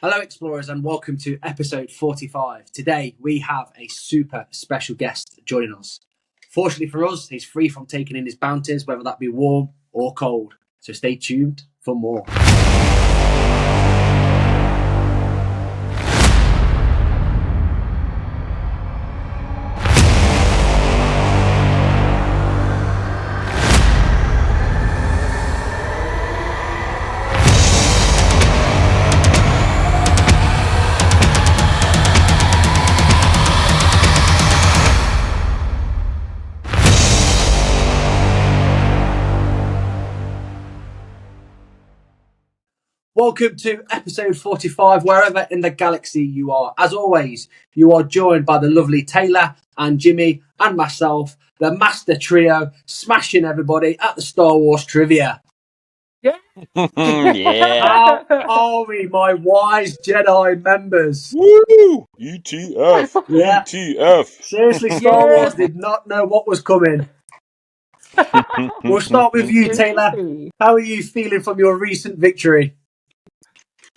Hello, explorers, and welcome to episode 45. Today, we have a super special guest joining us. Fortunately for us, he's free from taking in his bounties, whether that be warm or cold. So stay tuned for more. Welcome to episode 45, wherever in the galaxy you are. As always, you are joined by the lovely Taylor and Jimmy and myself, the master trio, smashing everybody at the Star Wars trivia. Yeah. How are we, my wise Jedi members? Woo! ETF! Yeah. ETF! Seriously, Star Wars did not know what was coming. We'll start with you, Taylor. How are you feeling from your recent victory?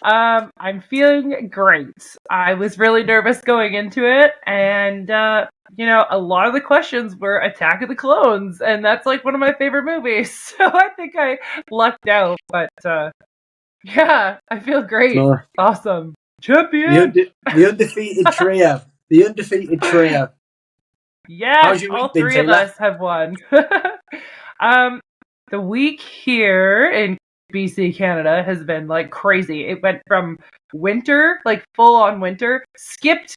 I'm feeling great. I was really nervous going into it, and a lot of the questions were Attack of the Clones, and that's like one of my favorite movies. So I think I lucked out, but yeah, I feel great. No. Awesome. Champion! The undefeated trio. The undefeated trio. Yes, How's your week all been, three of Taylor? us have won. The week here in BC, Canada has been like crazy. It went from winter, like full on winter, skipped,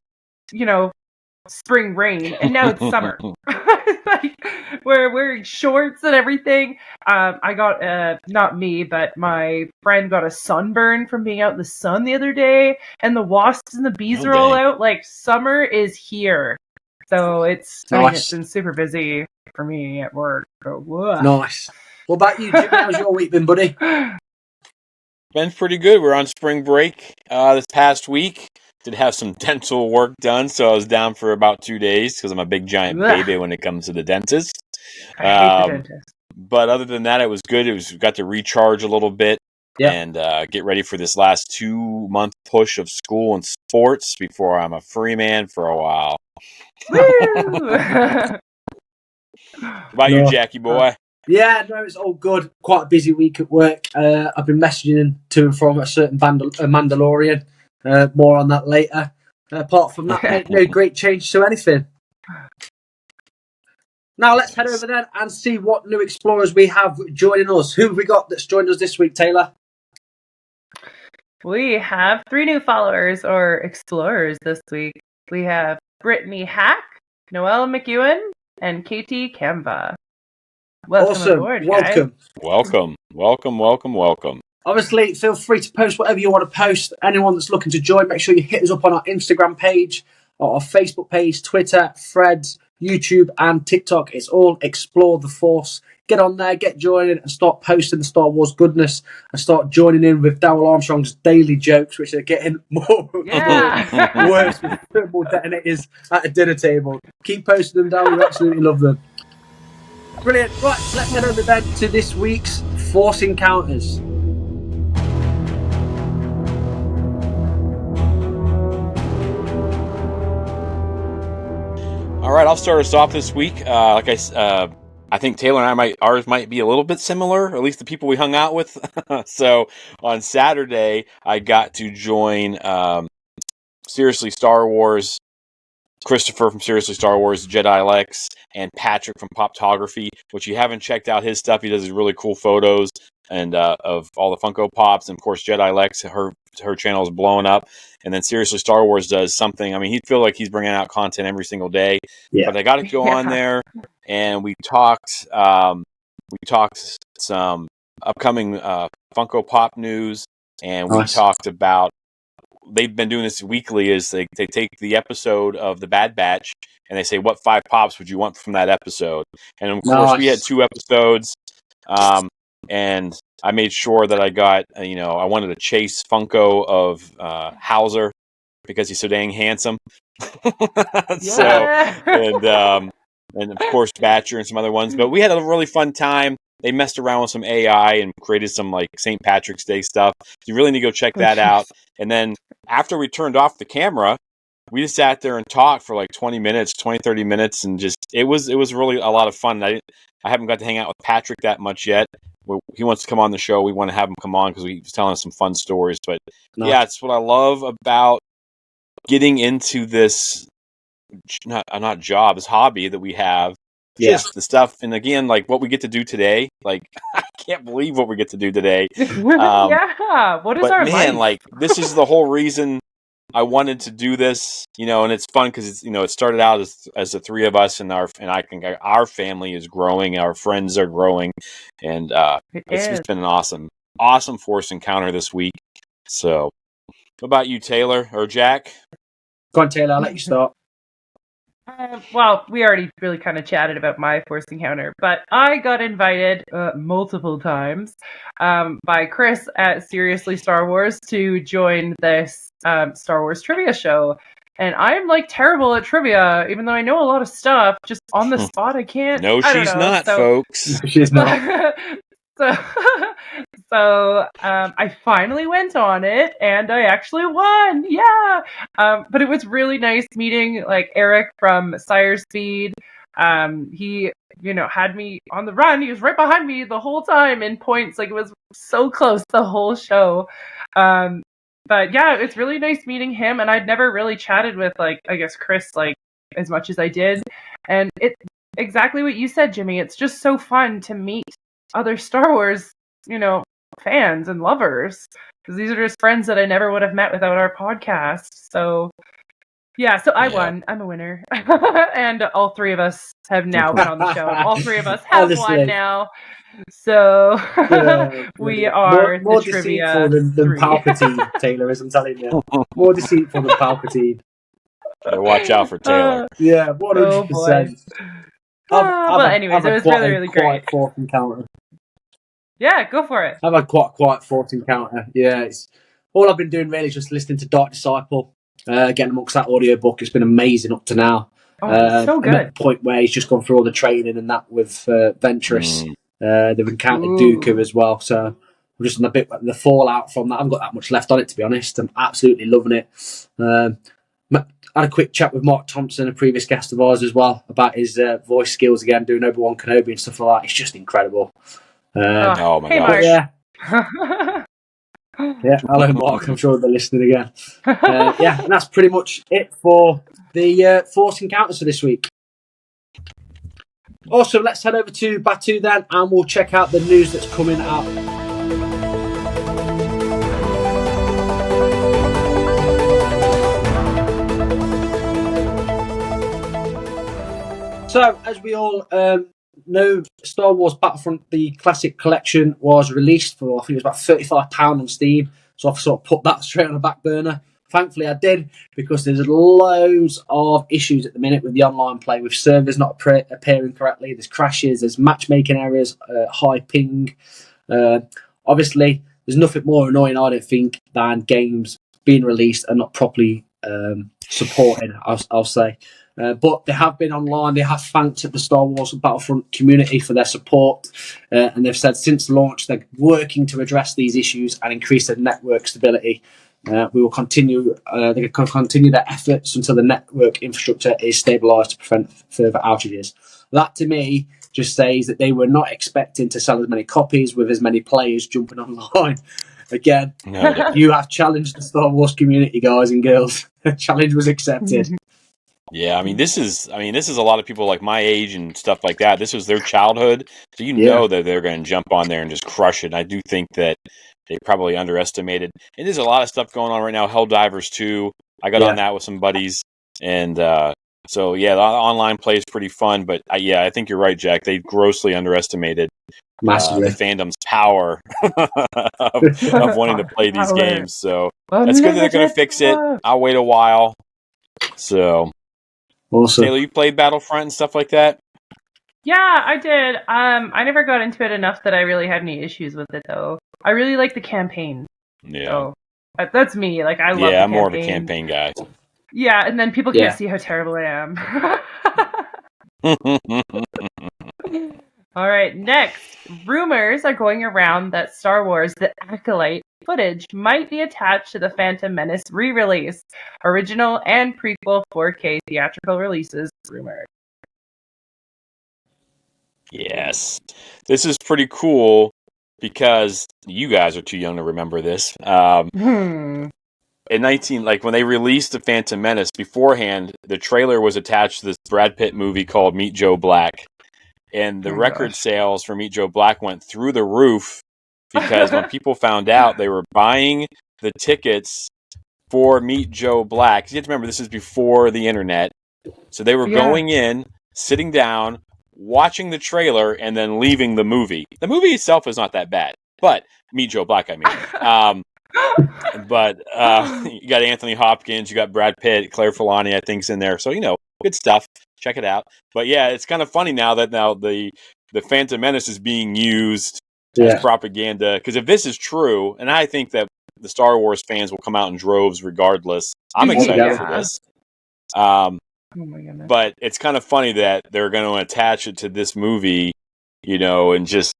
spring rain, and now it's summer. Like, we're wearing shorts and everything. I got, not me, but my friend got a sunburn from being out in the sun the other day, and the wasps and the bees are all out. Like, summer is here. So it's been super busy for me at work. So, nice. What about you, Jimmy? How's your week been, buddy? Been pretty good. We're on spring break this past week. Did have some dental work done, so I was down for about 2 days because I'm a big giant baby when it comes to the dentist. I hate the dentist. But other than that, it was good. Got to recharge a little bit and get ready for this last 2-month push of school and sports before I'm a free man for a while. Woo! How about you, Jackie boy? Yeah, no, it's all good. Quite a busy week at work. I've been messaging to and from a certain Mandalorian. More on that later. Apart from that, mate, no great change to anything. Now let's head over then and see what new explorers we have joining us. Who have we got that's joined us this week, Taylor? We have 3 new followers or explorers this week. We have Brittany Hack, Noelle McEwen, and Katie Canva. Welcome aboard, guys. Welcome. Obviously, feel free to post whatever you want to post. Anyone that's looking to join, make sure you hit us up on our Instagram page, or our Facebook page, Twitter, Threads, YouTube, and TikTok. It's all Explore the Force. Get on there, get joining, and start posting the Star Wars goodness, and start joining in with Darrell Armstrong's daily jokes, which are getting more worse with thermal detonators at a dinner table. Keep posting them down. We absolutely love them. Brilliant. Right, let's head over then to this week's Force Encounters. All right, I'll start us off this week. I think Taylor and ours might be a little bit similar, at least the people we hung out with. So on Saturday, I got to join Seriously Star Wars, Christopher from Seriously Star Wars, Jedi Lex, and Patrick from Poptography, which you haven't checked out his stuff. He does these really cool photos and of all the Funko Pops, and of course Jedi Lex, her channel is blowing up. And then Seriously Star Wars does something. I mean, he'd feel like he's bringing out content every single day. Yeah. But I got to go on there, and we talked some upcoming Funko Pop news, and we talked about. They've been doing this weekly. Is they take the episode of the Bad Batch and they say, what 5 pops would you want from that episode? And of course, we had 2 episodes. And I made sure that I got, I wanted a Chase Funko of Hauser because he's so dang handsome. And of course, Batcher and some other ones. But we had a really fun time. They messed around with some AI and created some like St. Patrick's Day stuff. You really need to go check that out. And then after we turned off the camera, we just sat there and talked for like 20 minutes, 30 minutes. And just, it was really a lot of fun. I haven't got to hang out with Patrick that much yet. He wants to come on the show. We want to have him come on because he was telling us some fun stories. But yeah, it's what I love about getting into this, not job, this hobby that we have. Just the stuff. And again, like what we get to do today, like I can't believe what we get to do today. Yeah. What is our life? Like this is the whole reason I wanted to do this, and it's fun because it's, it started out as the three of us, and I think our family is growing, our friends are growing, and it's just been an awesome Force encounter this week. So, what about you, Taylor or Jack? Go on, Taylor. I'll let you start. Well, we already really kind of chatted about my Force encounter, but I got invited multiple times by Chris at Seriously Star Wars to join this Star Wars trivia show. And I'm like terrible at trivia, even though I know a lot of stuff. Just on the spot, I can't. No, she's not, folks. She's not. So I finally went on it, and I actually won. Yeah. But it was really nice meeting like Eric from Sire Speed. He, had me on the run. He was right behind me the whole time in points. Like it was so close the whole show. But yeah, it's really nice meeting him. And I'd never really chatted with Chris as much as I did. And it's exactly what you said, Jimmy. It's just so fun to meet other Star Wars, fans and lovers, because these are just friends that I never would have met without our podcast. So yeah, I won. I'm a winner. And all three of us have now been on the show. All three of us have won now. So we are more the trivia deceitful than Palpatine, Taylor, as I'm telling you. More deceitful than Palpatine. Better watch out for Taylor. Yeah, 100%. Anyways, it was really, really great. Fourth encounter. Yeah, go for it. I've had quite a quiet fourth encounter. Yeah, it's all I've been doing really is just listening to Dark Disciple, getting amongst that audiobook. It's been amazing up to now. So good. I'm at the point where he's just gone through all the training and that with Ventress. They've encountered Dooku as well, so we're just on the fallout from that. I haven't got that much left on it, to be honest. I'm absolutely loving it. I had a quick chat with Mark Thompson, a previous guest of ours as well, about his voice skills again, doing Obi-Wan Kenobi and stuff like that. It's just incredible. Oh my God! Mark. Yeah, hello Mark. I'm sure they're listening again. And that's pretty much it for the Force encounters for this week. Also, let's head over to Batu then, and we'll check out the news that's coming out. So, as we all know, Star Wars Battlefront, the Classic Collection, was released for, I think it was about £35 on Steam. So I've sort of put that straight on the back burner. Thankfully, I did, because there's loads of issues at the minute with the online play, with servers not appearing correctly. There's crashes, there's matchmaking errors, high ping. Obviously, there's nothing more annoying, I don't think, than games being released and not properly supported, I'll say. But they have been online. They have thanked the Star Wars Battlefront community for their support, and they've said since launch they're working to address these issues and increase their network stability. We will continue. They can continue their efforts until the network infrastructure is stabilised to prevent further outages. That, to me, just says that they were not expecting to sell as many copies with as many players jumping online. Again, you have challenged the Star Wars community, guys and girls. The challenge was accepted. Yeah, this is a lot of people like my age and stuff like that. This was their childhood, so know that they're going to jump on there and just crush it. And I do think that they probably underestimated. And there's a lot of stuff going on right now. Helldivers 2, I got on that with some buddies, and so the online play is pretty fun. But I think you're right, Jack. They grossly underestimated the fandom's power of wanting to play these games. So that's good that they're going to fix it. I'll wait a while. So. Awesome. Taylor, you played Battlefront and stuff like that? Yeah, I did. I never got into it enough that I really had any issues with it, though. I really like the campaign. Yeah. So, that's me. Like, I love the campaign. campaign. I'm more of a campaign guy. Yeah, and then people can't see how terrible I am. All right, next. Rumors are going around that Star Wars The Acolyte footage might be attached to the Phantom Menace re-release. Original and prequel 4K theatrical releases rumored. Yes. This is pretty cool because you guys are too young to remember this. In when they released the Phantom Menace beforehand, the trailer was attached to this Brad Pitt movie called Meet Joe Black. And the record sales for Meet Joe Black went through the roof because when people found out, they were buying the tickets for Meet Joe Black. You have to remember, this is before the internet. So they were going in, sitting down, watching the trailer, and then leaving the movie. The movie itself is not that bad, but Meet Joe Black, I mean. But you got Anthony Hopkins, you got Brad Pitt, Claire Filani, I think's in there. So, good stuff. Check it out. But yeah, it's kind of funny now that the Phantom Menace is being used as propaganda. Because if this is true, and I think that the Star Wars fans will come out in droves regardless, I'm excited for this. Oh my goodness. But it's kind of funny that they're going to attach it to this movie, and just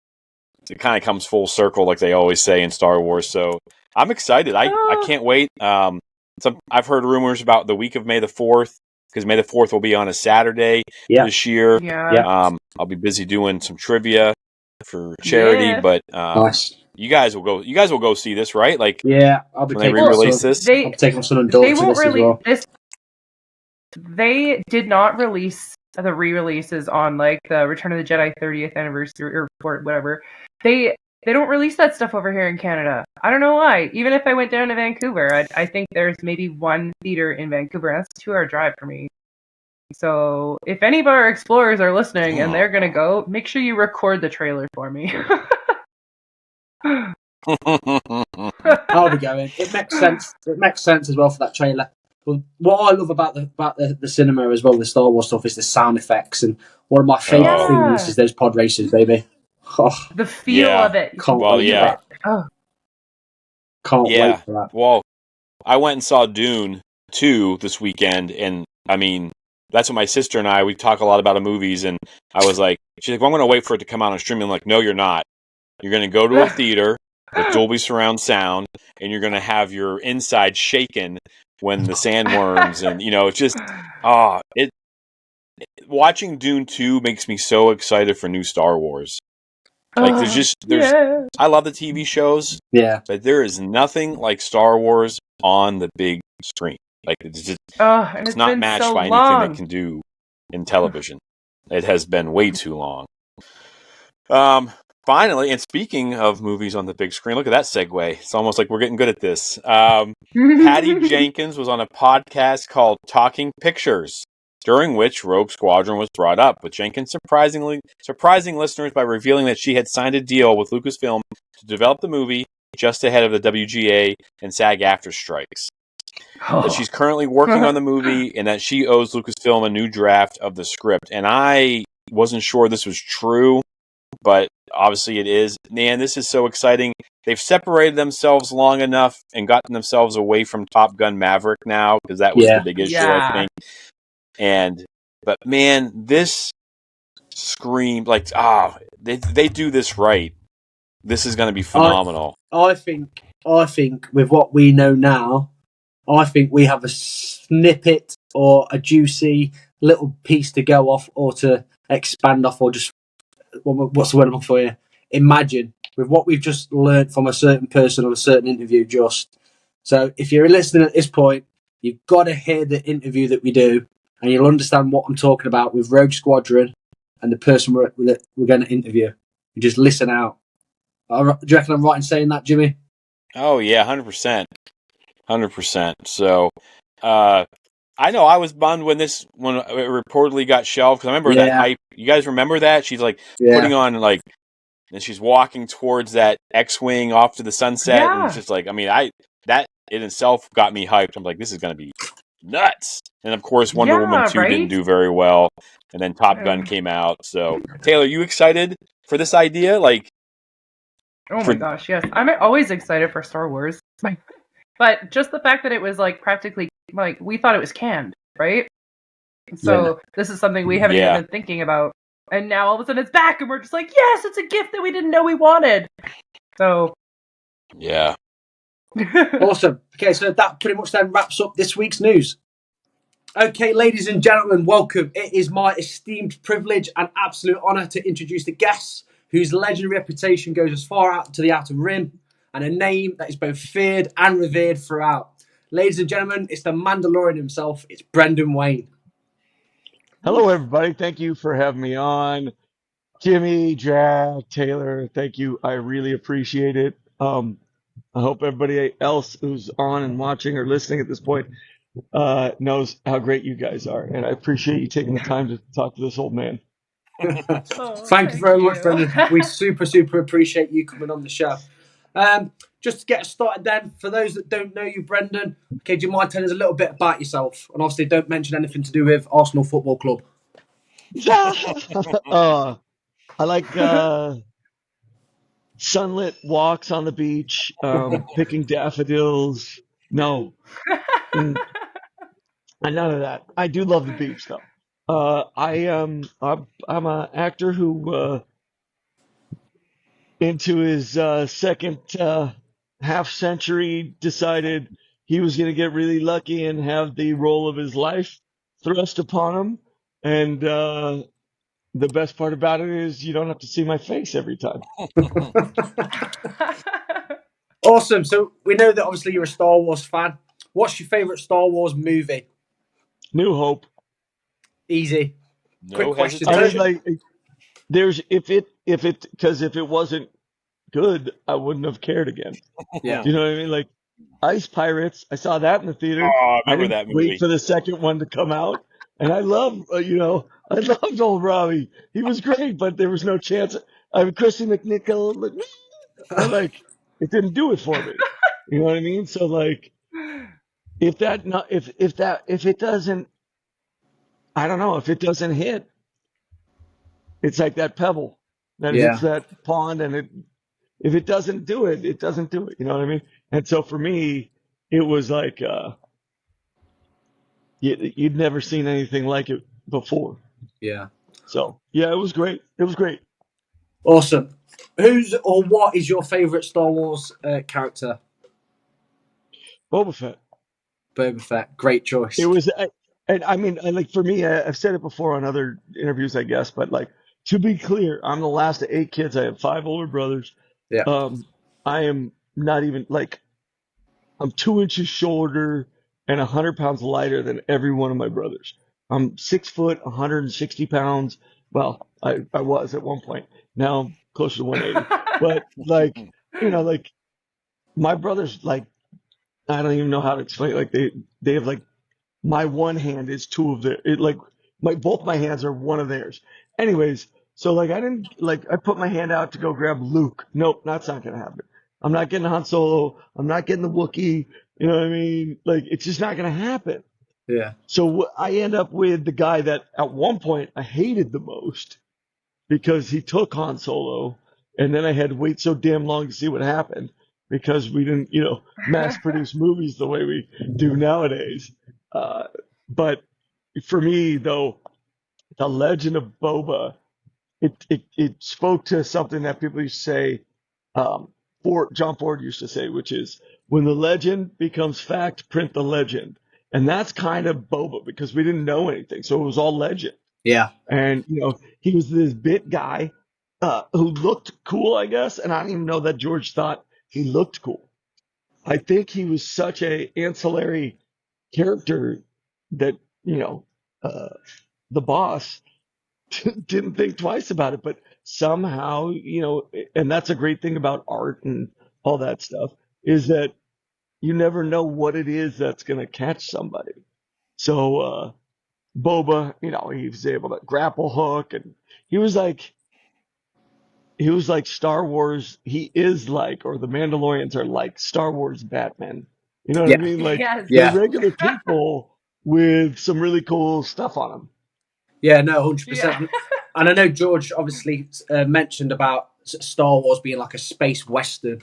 it kind of comes full circle like they always say in Star Wars. So I'm excited. I can't wait. I've heard rumors about the week of May the 4th, because May the 4th will be on a Saturday this year. Yeah. I'll be busy doing some trivia for charity, but nice. You guys will go see this, right? Like, I'll be when they re-release this. I'll be taking my son and daughter to this as well. They did not release the re-releases on like the Return of the Jedi 30th anniversary or whatever. They don't release that stuff over here in Canada. I don't know why. Even if I went down to Vancouver, I think there's maybe one theater in Vancouver. And that's a 2-hour drive for me. So if any of our explorers are listening and they're gonna go, make sure you record the trailer for me. I'll be going. It makes sense. It makes sense as well for that trailer. Well, what I love about the cinema as well, the Star Wars stuff, is the sound effects, and one of my favourite things is those pod races, baby. Oh, the feel of it. Can't wait for that. Can't wait for that. Well, I went and saw Dune 2 this weekend, and I mean, that's what my sister and we talk a lot about movies, and I was like, she's like, well, I'm going to wait for it to come out on streaming. I'm like, no, you're not. You're going to go to a theater with Dolby surround sound, and you're going to have your inside shaken when the sandworms, and it's just, watching Dune 2 makes me so excited for new Star Wars. Like, I love the TV shows, but there is nothing like Star Wars on the big screen. Like, it's just, it's not matched by anything that can do in television. It has been way too long. Finally, and speaking of movies on the big screen, look at that segue. It's almost like we're getting good at this. Patty Jenkins was on a podcast called Talking Pictures, during which Rogue Squadron was brought up, with Jenkins surprising listeners by revealing that she had signed a deal with Lucasfilm to develop the movie just ahead of the WGA and SAG-AFTRA strikes. That she's currently working on the movie, and that she owes Lucasfilm a new draft of the script. And I wasn't sure this was true, but obviously it is. Man, this is so exciting. They've separated themselves long enough and gotten themselves away from Top Gun Maverick now, because that was the big issue, I think. But man, this screamed like, they do this right. This is going to be phenomenal. I think with what we know now, I think we have a snippet or a juicy little piece to go off, or to expand off, or just, what's the word I'm looking for you? Imagine with what we've just learned from a certain person on a certain interview. So if you're listening at this point, you've got to hear the interview that we do, and you'll understand what I'm talking about with Rogue Squadron and the person we're going to interview. You just listen out. Do you reckon I'm right in saying that, Jimmy? Oh yeah, 100%. 100%. So, I know I was bummed when it reportedly got shelved, because I remember that hype. You guys remember that? She's like putting on and she's walking towards that X-wing off to the sunset, and it's just like, I mean, that in itself got me hyped. I'm like, this is going to be nuts. And of course, Wonder Woman 2 didn't do very well, and then Top Gun came out. So, Taylor, you excited for this idea? Like, oh my gosh, yes. I'm always excited for Star Wars. But just the fact that it was like practically, like, we thought it was canned, right? So this is something we haven't even been thinking about. And now all of a sudden it's back, and we're just like, yes, it's a gift that we didn't know we wanted. So. Yeah. Awesome. Okay, so that pretty much then wraps up this week's news. Okay, ladies and gentlemen, welcome. It is my esteemed privilege and absolute honour to introduce the guests whose legendary reputation goes as far out to the outer rim and a name that is both feared and revered throughout. Ladies and gentlemen, it's the Mandalorian himself. It's Brendan Wayne. Hello, everybody. Thank you for having me on. Jimmy, Jack, Taylor, thank you. I really appreciate it. I hope everybody else who's on and watching or listening at this point knows how great you guys are. And I appreciate you taking the time to talk to this old man. Thank you very much, Brendan. We super appreciate you coming on the show. Just to get started then, for those that don't know you, Brendan, okay, do you mind telling us a little bit about yourself? And obviously don't mention anything to do with Arsenal Football Club. I like sunlit walks on the beach, picking daffodils. No, none of that. I do love the beach, though. I'm an actor who into his second half century decided he was going to get really lucky and have the role of his life thrust upon him. And the best part about it is you don't have to see my face every time. Awesome. So we know that obviously you're a Star Wars fan. What's your favourite Star Wars movie? New Hope. Easy. No Quick question. I mean, hesitation. like, there's if it wasn't good, I wouldn't have cared again. Yeah. Do you know what I mean? Like Ice Pirates, I saw that in the theater. Oh, I I remember didn't that wait movie. for the second one to come out. And I love, I loved old Robbie. He was great, but there was no chance. I mean, Chrissy McNichol, like, it didn't do it for me. You know what I mean? So like, if it doesn't, I don't know, if it doesn't hit, it's like that pebble that hits Yeah. that pond, and if it doesn't do it, it doesn't do it. You know what I mean? And so for me, it was like you'd never seen anything like it before. Yeah. So yeah, it was great. It was great. Awesome. Who's or what is your favourite Star Wars character? Boba Fett. Boba Fett. Great choice. It was, and I mean, like for me, I've said it before on other interviews, I guess, but like to be clear, I'm the last of 8 kids. I have 5 older brothers. Yeah. I am not even like I'm 2 inches shorter and 100 pounds lighter than every one of my brothers. I'm 6 foot, 160 pounds. Well, I was at one point. Now I'm closer to 180. But like, like my brothers, like I don't even know how to explain it. Like they have like my one hand is two of their like both my hands are one of theirs. Anyways, so like I put my hand out to go grab Luke. Nope, that's not gonna happen. I'm not getting Han Solo. I'm not getting the Wookiee. You know what I mean? Like it's just not gonna happen. Yeah. So I end up with the guy that at one point I hated the most because he took Han Solo, and then I had to wait so damn long to see what happened because we didn't, mass produce movies the way we do nowadays. But for me, though, the Legend of Boba, it spoke to something that people used to say, John Ford used to say, which is when the legend becomes fact, print the legend. And that's kind of Boba because we didn't know anything. So it was all legend. Yeah. And, he was this bit guy who looked cool, I guess. And I don't even know that George thought he looked cool. I think he was such a ancillary character that, the boss didn't think twice about it. But somehow, and that's a great thing about art and all that stuff, is that you never know what it is that's going to catch somebody. So, Boba, he was able to grapple hook, and he was like Star Wars. He is like, or the Mandalorians are like Star Wars Batman. You know what I Yeah. mean? Like Yes. they're Yeah. regular people with some really cool stuff on them. Yeah. No, 100%. Yeah. And I know George obviously mentioned about Star Wars being like a space western,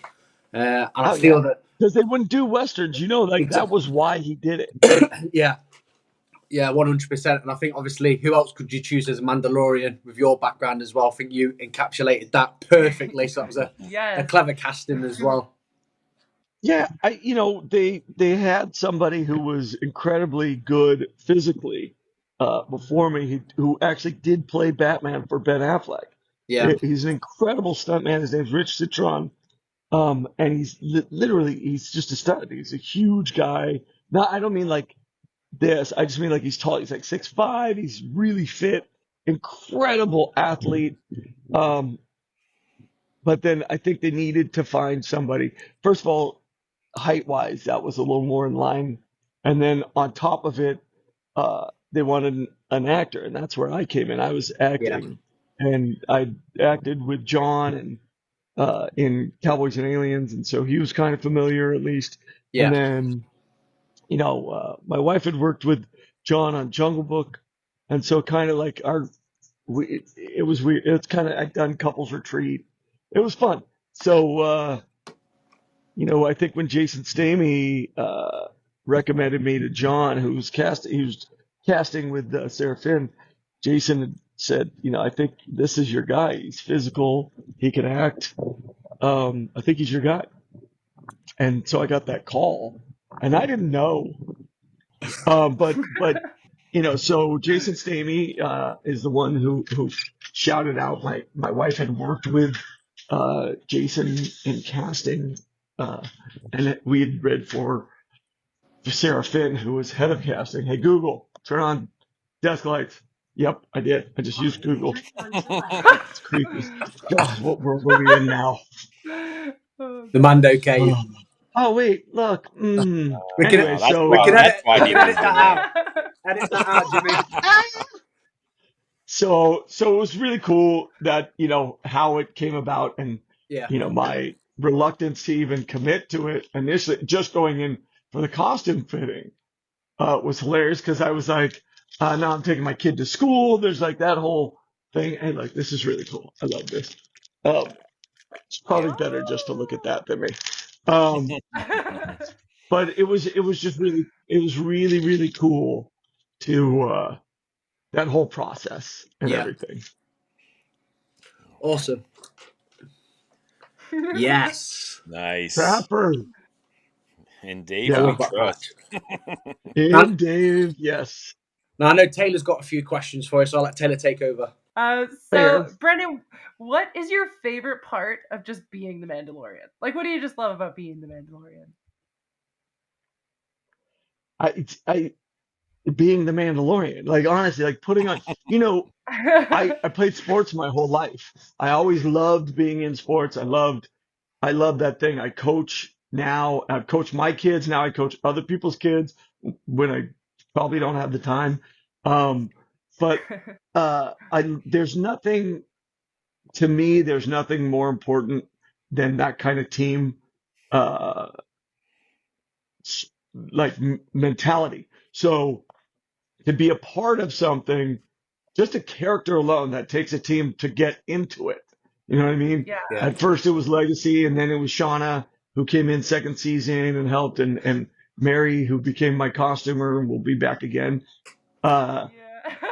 and I Oh feel yeah, that. because they wouldn't do westerns. Like that Exactly. was why he did it. Yeah. Yeah, 100%. And I think obviously, who else could you choose as a Mandalorian with your background as well? I think you encapsulated that perfectly. So that was a Yes. clever casting as well. Yeah, they had somebody who was incredibly good physically before me, who actually did play Batman for Ben Affleck. Yeah, He's an incredible stuntman. His name's Rich Citron, and he's literally he's just a stud. He's a huge guy. Not, I don't mean like this. I just mean like he's tall. He's like 6'5". He's really fit, incredible athlete. Um, but then I think they needed to find somebody. First of all, height wise, that was a little more in line. And then on top of it, they wanted an actor, and that's where I came in. I was yeah, acting, and I acted with John and in Cowboys and Aliens, and so he was kind of familiar at least. And yeah, then, my wife had worked with John on Jungle Book, and so kind of like it was weird. It's kind of I'd done couples retreat. It was fun. So I think when Jason Stamey recommended me to John, he was casting with Sarah Finn. Jason had said, I think this is your guy. He's physical. He can act. I think he's your guy. And so I got that call, and I didn't know. But so Jason Stamey is the one who shouted out. My wife had worked with Jason in casting, and we had read for Sarah Finn, who was head of casting. Hey Google, turn on desk lights. Yep, I did. I just used Google. It's creepy. God, what world are we in now? Oh, the gosh. Mando cave. Oh wait, look. We can Anyway, That's we so can why. That's edit why we can edit Neil's that in there. out. Edit that out, Jimmy. so it was really cool that how it came about, and Yeah, my reluctance to even commit to it initially, just going in for the costume fitting, was hilarious because I was like, now I'm taking my kid to school. There's like that whole thing, and like this is really cool. I love this. Um, it's probably better just to look at that than me. Um, but it was just really really cool to that whole process and yeah, everything. awesome. Yes, Nice. Trapper, And Dave, I who yeah, we love that trust. patch. Now, and Dave, yes, now I know Taylor's got a few questions for you, so I'll let Taylor take over. fair. So, Brendan, what is your favorite part of just being the Mandalorian? Like, what do you just love about being the Mandalorian? I being the Mandalorian, like honestly, like putting on, I played sports my whole life. I always loved being in sports. I love that thing. I coach now. I've coached my kids. Now I coach other people's kids when I probably don't have the time. But there's nothing to me. There's nothing more important than that kind of team, uh, like mentality. So to be a part of something, just a character alone that takes a team to get into it. You know what I mean? Yeah. Yeah, At first it was Legacy, and then it was Shauna who came in second season and helped, and Mary who became my costumer and will be back again. Uh, Yeah.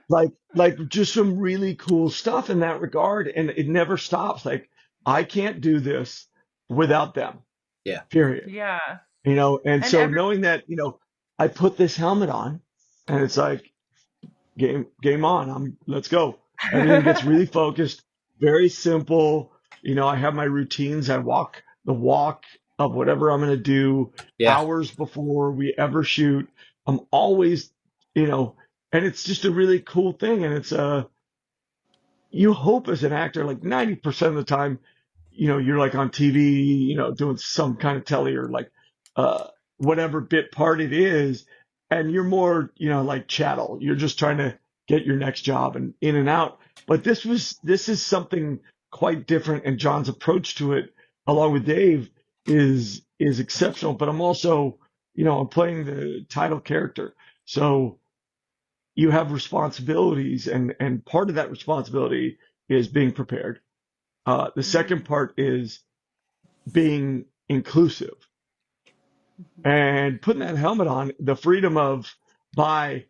like just some really cool stuff in that regard, and it never stops. Like I can't do this without them. yeah, Period. Yeah. And And so knowing that, I put this helmet on, and it's like game on. Let's go. Everything gets really focused, very simple. I have my routines. I walk the walk of whatever I'm going to do yeah, hours before we ever shoot. I'm always, you know, and it's just a really cool thing. And you hope as an actor, like 90% of the time, you're like on TV, doing some kind of telly or like, uh, whatever bit part it is. And you're more, like chattel. You're just trying to get your next job and in and out. But this is something quite different. And John's approach to it, along with Dave, is exceptional. But I'm also, I'm playing the title character. So, you have responsibilities, and part of that responsibility is being prepared. The second part is being inclusive and putting that helmet on, the freedom of, bye,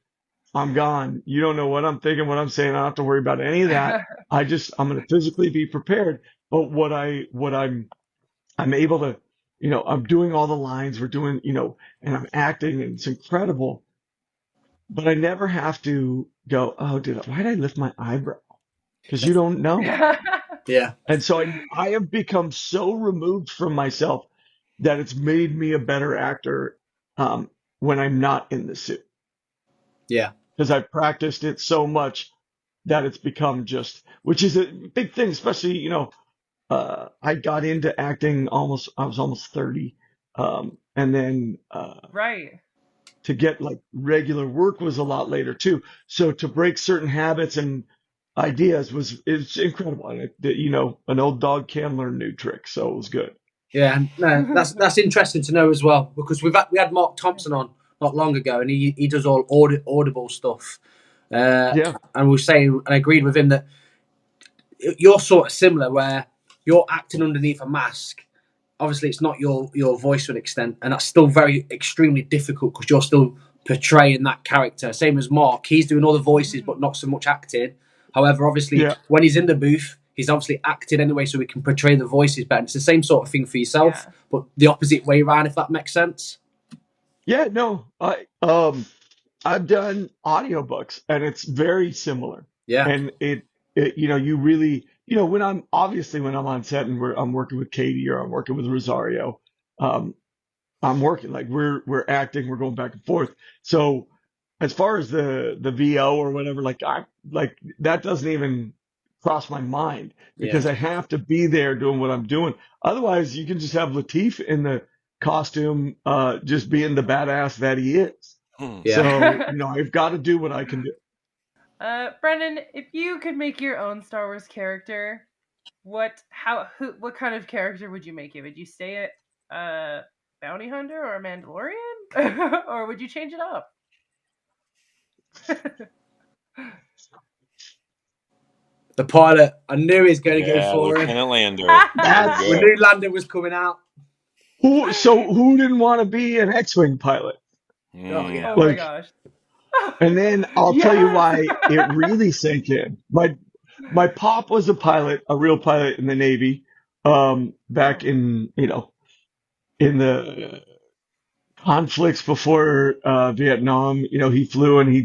I'm gone. You don't know what I'm thinking, what I'm saying. I don't have to worry about any of that. I'm going to physically be prepared. But I'm able to I'm doing all the lines, we're doing, and I'm acting and it's incredible, but I never have to go, oh, why did I lift my eyebrow? Because you don't know. Yeah. And so I have become so removed from myself that it's made me a better actor um, when I'm not in the suit Yeah. because I've practiced it so much that it's become just, which is a big thing, especially, I got into acting I was almost 30. And then Right. to get like regular work was a lot later too. So to break certain habits and ideas it's incredible. And an old dog can learn new tricks. So it was good. Yeah, no, that's interesting to know as well because we had Mark Thompson on not long ago, and he does all audible stuff, Yeah. and we were saying and I agreed with him that you're sort of similar where you're acting underneath a mask. Obviously, it's not your voice to an extent, and that's still very extremely difficult because you're still portraying that character. Same as Mark, he's doing all the voices but not so much acting. However, obviously, Yeah. when he's in the booth, he's obviously acting anyway, so he can portray the voices better. It's the same sort of thing for yourself, Yeah. but the opposite way around, if that makes sense. Yeah. No, I've done audiobooks and it's very similar. Yeah, And you really, when I'm on set and I'm working with Katie or I'm working with Rosario, um, I'm working like we're acting, we're going back and forth. So as far as the VO or whatever, like I like that doesn't even cross my mind yeah, because I have to be there doing what I'm doing. Otherwise, you can just have Latif in the costume, just being the badass that he is. Hmm. yeah. So, I've got to do what I can do. Brendan, if you could make your own Star Wars character, what kind of character would you make it? Would you stay a bounty hunter or a Mandalorian, or would you change it up? The pilot, I knew he was going to go Yeah, for him. Lieutenant Lander. There we We That's go. knew Lando was coming out. who didn't want to be an X-Wing pilot? Oh Mm. yeah, Oh my Like, gosh. and then I'll tell you Yes. why it really sank in. My pop was a pilot, a real pilot in the Navy, back Oh. in the conflicts before Vietnam. He flew and he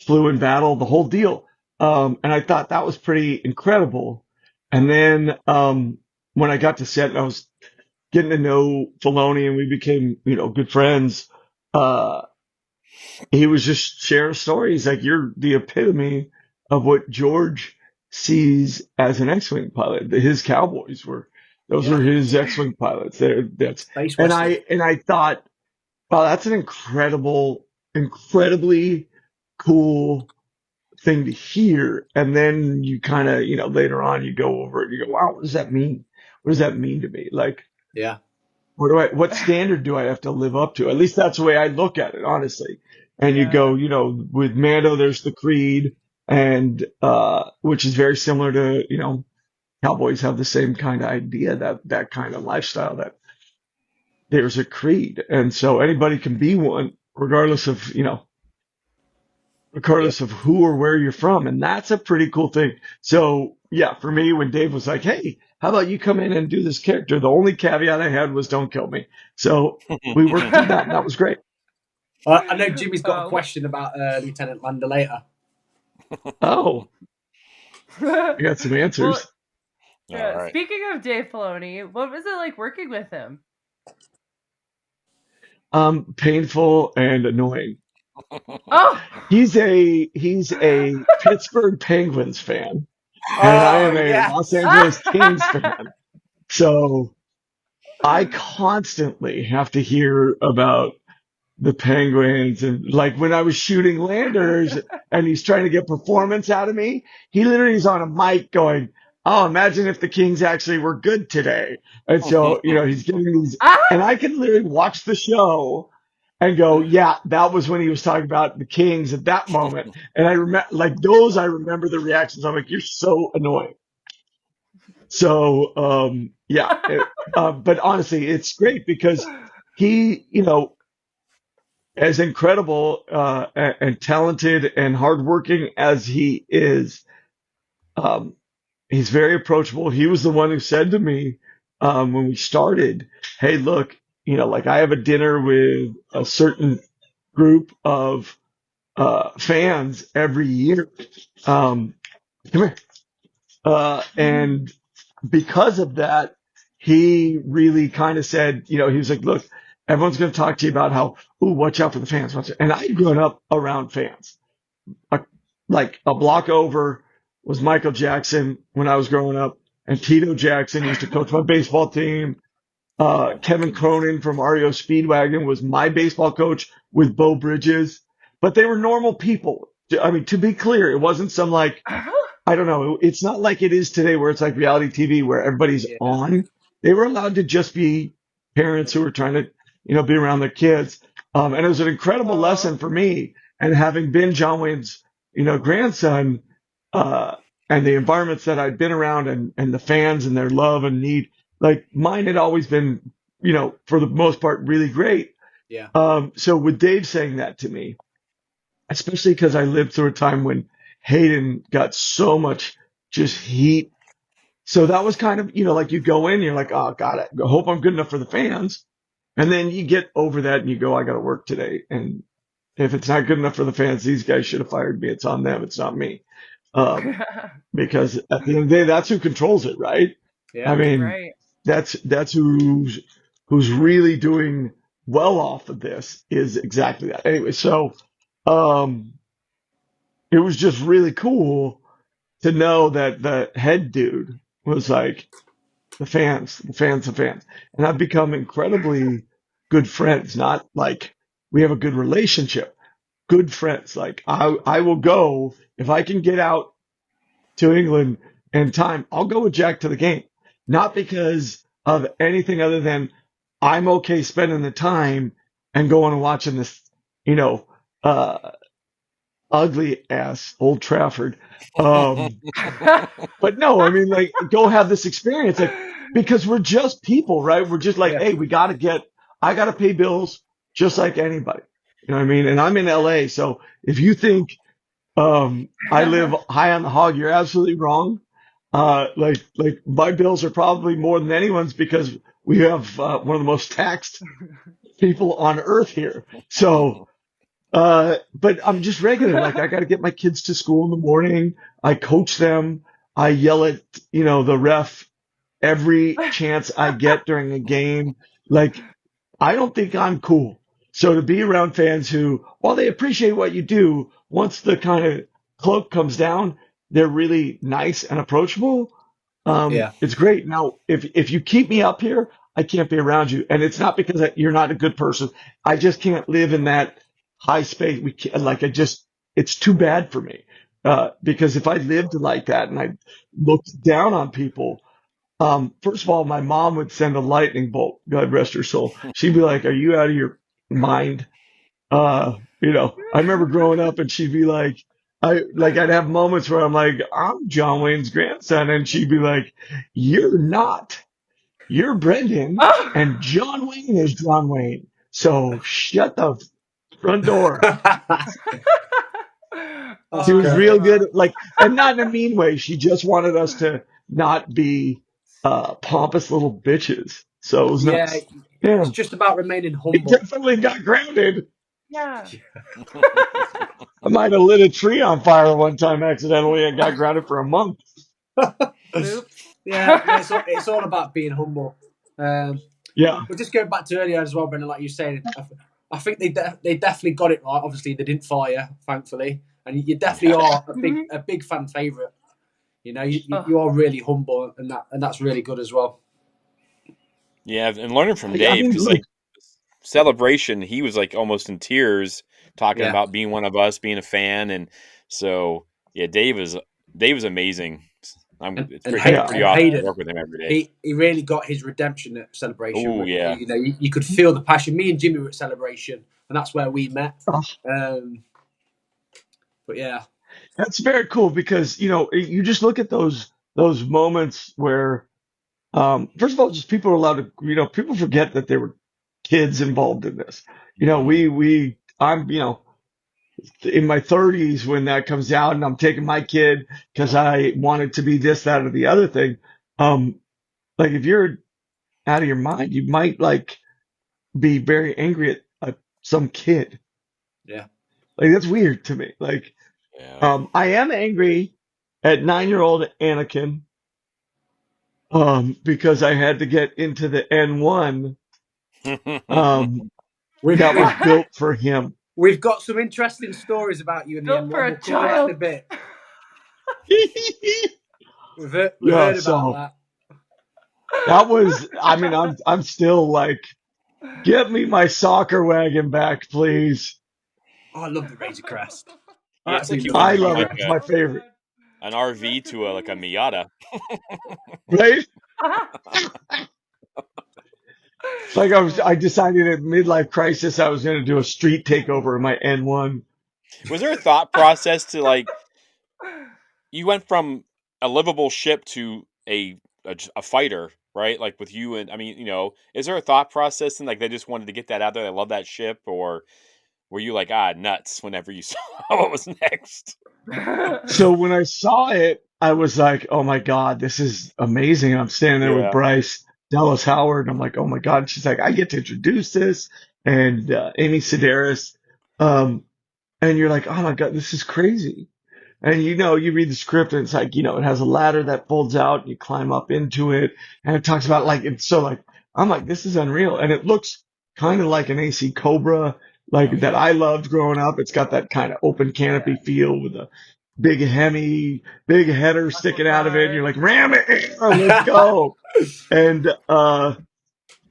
flew in battle, the whole deal. And I thought that was pretty incredible. And then when I got to set and I was getting to know Filoni and we became, good friends, uh, he was just sharing stories like you're the epitome of what George sees as an X-wing pilot. His cowboys those yeah. were his X-wing pilots. That's Space and Western. I thought, wow, that's an incredibly cool thing to hear. And then you kind of, later on you go over it, you go, wow, what does that mean? What does that mean to me? Like, Yeah, what standard do I have to live up to? At least that's the way I look at it, honestly. And you go, Yeah. with Mando, there's the creed and, which is very similar to, cowboys have the same kind of idea that kind of lifestyle that there's a creed. And so anybody can be one regardless of, yeah, regardless of who or where you're from. And that's a pretty cool thing. So yeah, for me, when Dave was like, hey, how about you come in and do this character? The only caveat I had was don't kill me. So we worked through that and that was great. I know Jimmy's got a question about Lieutenant Lando later. Oh, I got some Well, answers. All yeah, right. speaking of Dave Filoni, what was it like working with him? Painful and annoying. Oh. He's a Pittsburgh Penguins fan and I Oh am a yeah, Los Angeles Kings fan. So I constantly have to hear about the Penguins and like when I was shooting Landers and he's trying to get performance out of me, he literally is on a mic going, oh, imagine if the Kings actually were good today. And so, he's giving these, and Ah! I can literally watch the show and go, yeah, that was when he was talking about the Kings at that moment. And I remember like those, I remember the reactions. I'm like, you're so annoying. So, yeah, but honestly, it's great because he, as incredible and talented and hardworking as he is, um, he's very approachable. He was the one who said to me, when we started, hey, look, like I have a dinner with a certain group of fans every year. Come here. And because of that, he really kind of said, he was like, look, everyone's going to talk to you about how, ooh, watch out for the fans. And I'd grown up around fans. Uh, like a block over was Michael Jackson when I was growing up, and Tito Jackson used to coach my baseball team. Oh my Kevin goodness. Cronin from REO Speedwagon was my baseball coach with Bo Bridges, but they were normal people. I mean, to be clear, it wasn't some like, I don't know. It's not like it is today where it's like reality TV where everybody's Yeah. on. They were allowed to just be parents who were trying to, be around their kids. And it was an incredible Oh. lesson for me. And having been John Wayne's, grandson, uh, and the environments that I'd been around and the fans and their love and need, like mine had always been, for the most part, really great. Yeah. So with Dave saying that to me, especially because I lived through a time when Hayden got so much just heat. So that was kind of, like you go in, you're like, oh, God, I hope I'm good enough for the fans. And then you get over that and you go, I got to work today. And if it's not good enough for the fans, these guys should have fired me. It's on them. It's not me. Um, because at the end of the day, that's who controls it, right? I Yeah. mean, Right. that's who's really doing well off of this is exactly that. Anyway, so, um, it was just really cool to know that the head dude was like the fans. And I've become incredibly good friends, not like we have a good relationship, good friends. Like I will go if I can get out to England in time, I'll go with Jack to the game. Not because of anything other than I'm okay spending the time and going and watching this, you know, uh, ugly ass Old Trafford. Um, but no, I mean, like, go have this experience, like, because we're just people, right? We're just like, Yeah. hey, I got to pay bills just like anybody. You know what I mean? And I'm in LA. So if you think, I live high on the hog, you're absolutely wrong. Like my bills are probably more than anyone's because we have, one of the most taxed people on earth here. So, but I'm just regular. Like I got to get my kids to school in the morning. I coach them. I yell at, the ref every chance I get during a game. Like I don't think I'm cool. So to be around fans who, while they appreciate what you do, once the kind of cloak comes down, they're really nice and approachable. Yeah. It's great. Now, if you keep me up here, I can't be around you, and it's not because you're not a good person. I just can't live in that high space. We can't, like, it's too bad for me. Because if I lived like that and I looked down on people, first of all, my mom would send a lightning bolt. God rest her soul. She'd be like, "Are you out of your mind?" I remember growing up, and she'd be like, I'd have moments where I'm like, "I'm John Wayne's grandson," and she'd be like, "You're not. You're Brendan, Oh. and John Wayne is John Wayne. So shut the front door." She That's was great. real Oh. good, like, and not in a mean way. She just wanted us to not be pompous little bitches. So it was Yeah. nice. Yeah, It's just about remaining we humble. definitely got grounded. Yeah. I might have lit a tree on fire one time accidentally and got grounded for a month. Oops. Yeah. No, it's all about being humble. Um, Yeah, but just going back to earlier as well, Brendan, like you said, I think they definitely got it right. Obviously, they didn't fire, thankfully, and you definitely Yeah. are a big fan favorite. You Oh. are really humble, and that's really good as well. Yeah, and learning from I Dave mean, because look, like celebration, he was like almost in tears talking Yeah, about being one of us, being a fan, and so yeah, Dave is amazing. It's and pretty Hay- yeah, pretty and awesome to Hayden, work with him every day. he really got his redemption at celebration. Oh yeah. You could feel the passion. Me and Jimmy were at celebration, and that's where we met. oh, Um, but yeah, that's very cool because you just look at those moments where, first of all, just people are allowed to, people forget that there were kids involved in this. Hmm. I'm, in my 30s when that comes out and I'm taking my kid because I wanted to be this, that, or the other thing. Um, like if you're out of your mind. You might like be very angry at some kid. Yeah. Like that's weird to me. Like, Yeah. I am angry at 9-year-old Anakin, because I had to get into the N1, um, We've, that was we've, built for him. we've got some interesting stories about you in the Built for N1. a We'll cover that in a child. bit. We've Yeah, heard about so that. that was, I mean, I'm still like, get me my soccer wagon back, please. Oh, I love the Razor Crest. I Yeah, it's like absolutely you love went I the from love Razor it. like It's Crest. my favorite, an RV to like a Miata. right? It's like I decided at midlife crisis I was going to do a street takeover of my N1. Was there a thought process to like you went from a livable ship to a fighter, right? Like with you and I mean, is there a thought process and like they just wanted to get that out there? They love that ship, or were you like nuts whenever you saw what was next? So when I saw it, I was like, "Oh my God, this is amazing!" And I'm standing there with Yeah. Bryce Dallas Howard, and I'm like, "Oh my God!" She's like, "I get to introduce this," and Amy Sedaris, um, and you're like, "Oh my God, this is crazy!" And you read the script, and it's like, it has a ladder that folds out, and you climb up into it, and it talks about like it's so like I'm like, this is unreal, and it looks kind of like an AC Cobra, Oh like that yeah. I loved growing up. It's got that kind of open canopy Yeah. feel with a big header Muscle sticking out of it, and car. you're like, ram it, let's go. And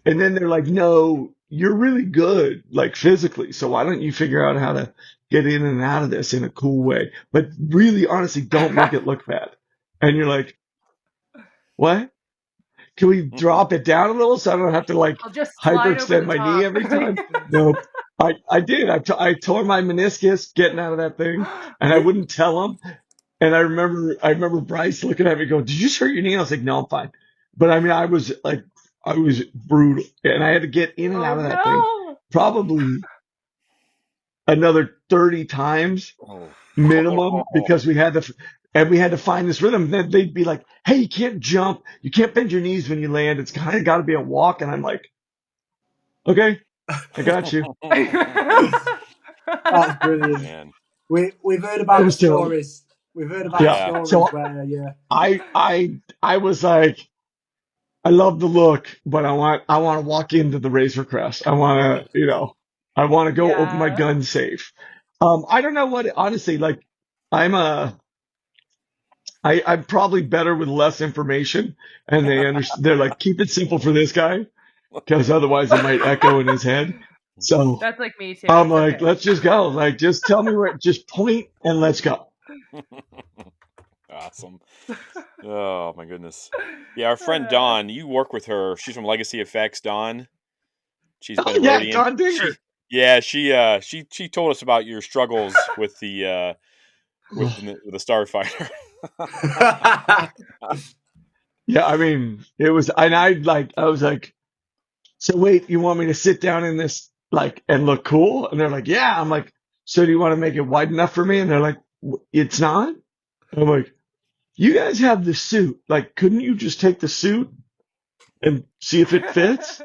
and then they're like, no, you're really good, like physically. So why don't you figure out how to get in and out of this in a cool way? But really, honestly, don't make it look bad. And you're like, what? Can we drop it down a little so I don't have to like I'll just slide over hyperextend the my knee top. every time? Nope. I did. I tore my meniscus getting out of that thing, and I We, wouldn't tell them. And I remember Bryce looking at me going, "Did you just hurt your knee?" I was like, "No, I'm fine." But I mean, I was brutal, and I had to get in and Oh out of that thing no! probably another 30 times Oh. minimum because we had to find this rhythm. Then they'd be like, "Hey, you can't jump, you can't bend your knees when you land. It's kind of got to be a walk." And I'm like, "Okay, I got you." that's brilliant. Man. We've heard It about the was terrible. stories. We've heard about the Yeah. Yeah. stories So where, yeah. I was like, I love the look, but I want to walk into the Razor Crest. I want to go open my Yeah. gun safe. I don't know what, honestly, like I'm I'm probably better with less information, and they're like, keep it simple for this guy because otherwise it might echo in his head. So That's like me too. I'm It's like, okay. let's just go. Like, just tell me where, just point and let's go. Awesome. Oh my goodness. Yeah, our friend Dawn, you work with her. She's from Legacy Effects, Dawn. She's Oh been a yeah, Rodian. Don Dinger. She told us about your struggles with the with the Starfighter. Yeah, I mean, it was, and I was like, so wait, you want me to sit down in this like and look cool? And they're like, yeah. I'm like, so do you want to make it wide enough for me? And they're like, It's not. And I'm like, you guys have the suit. Like, couldn't you just take the suit and see if it fits?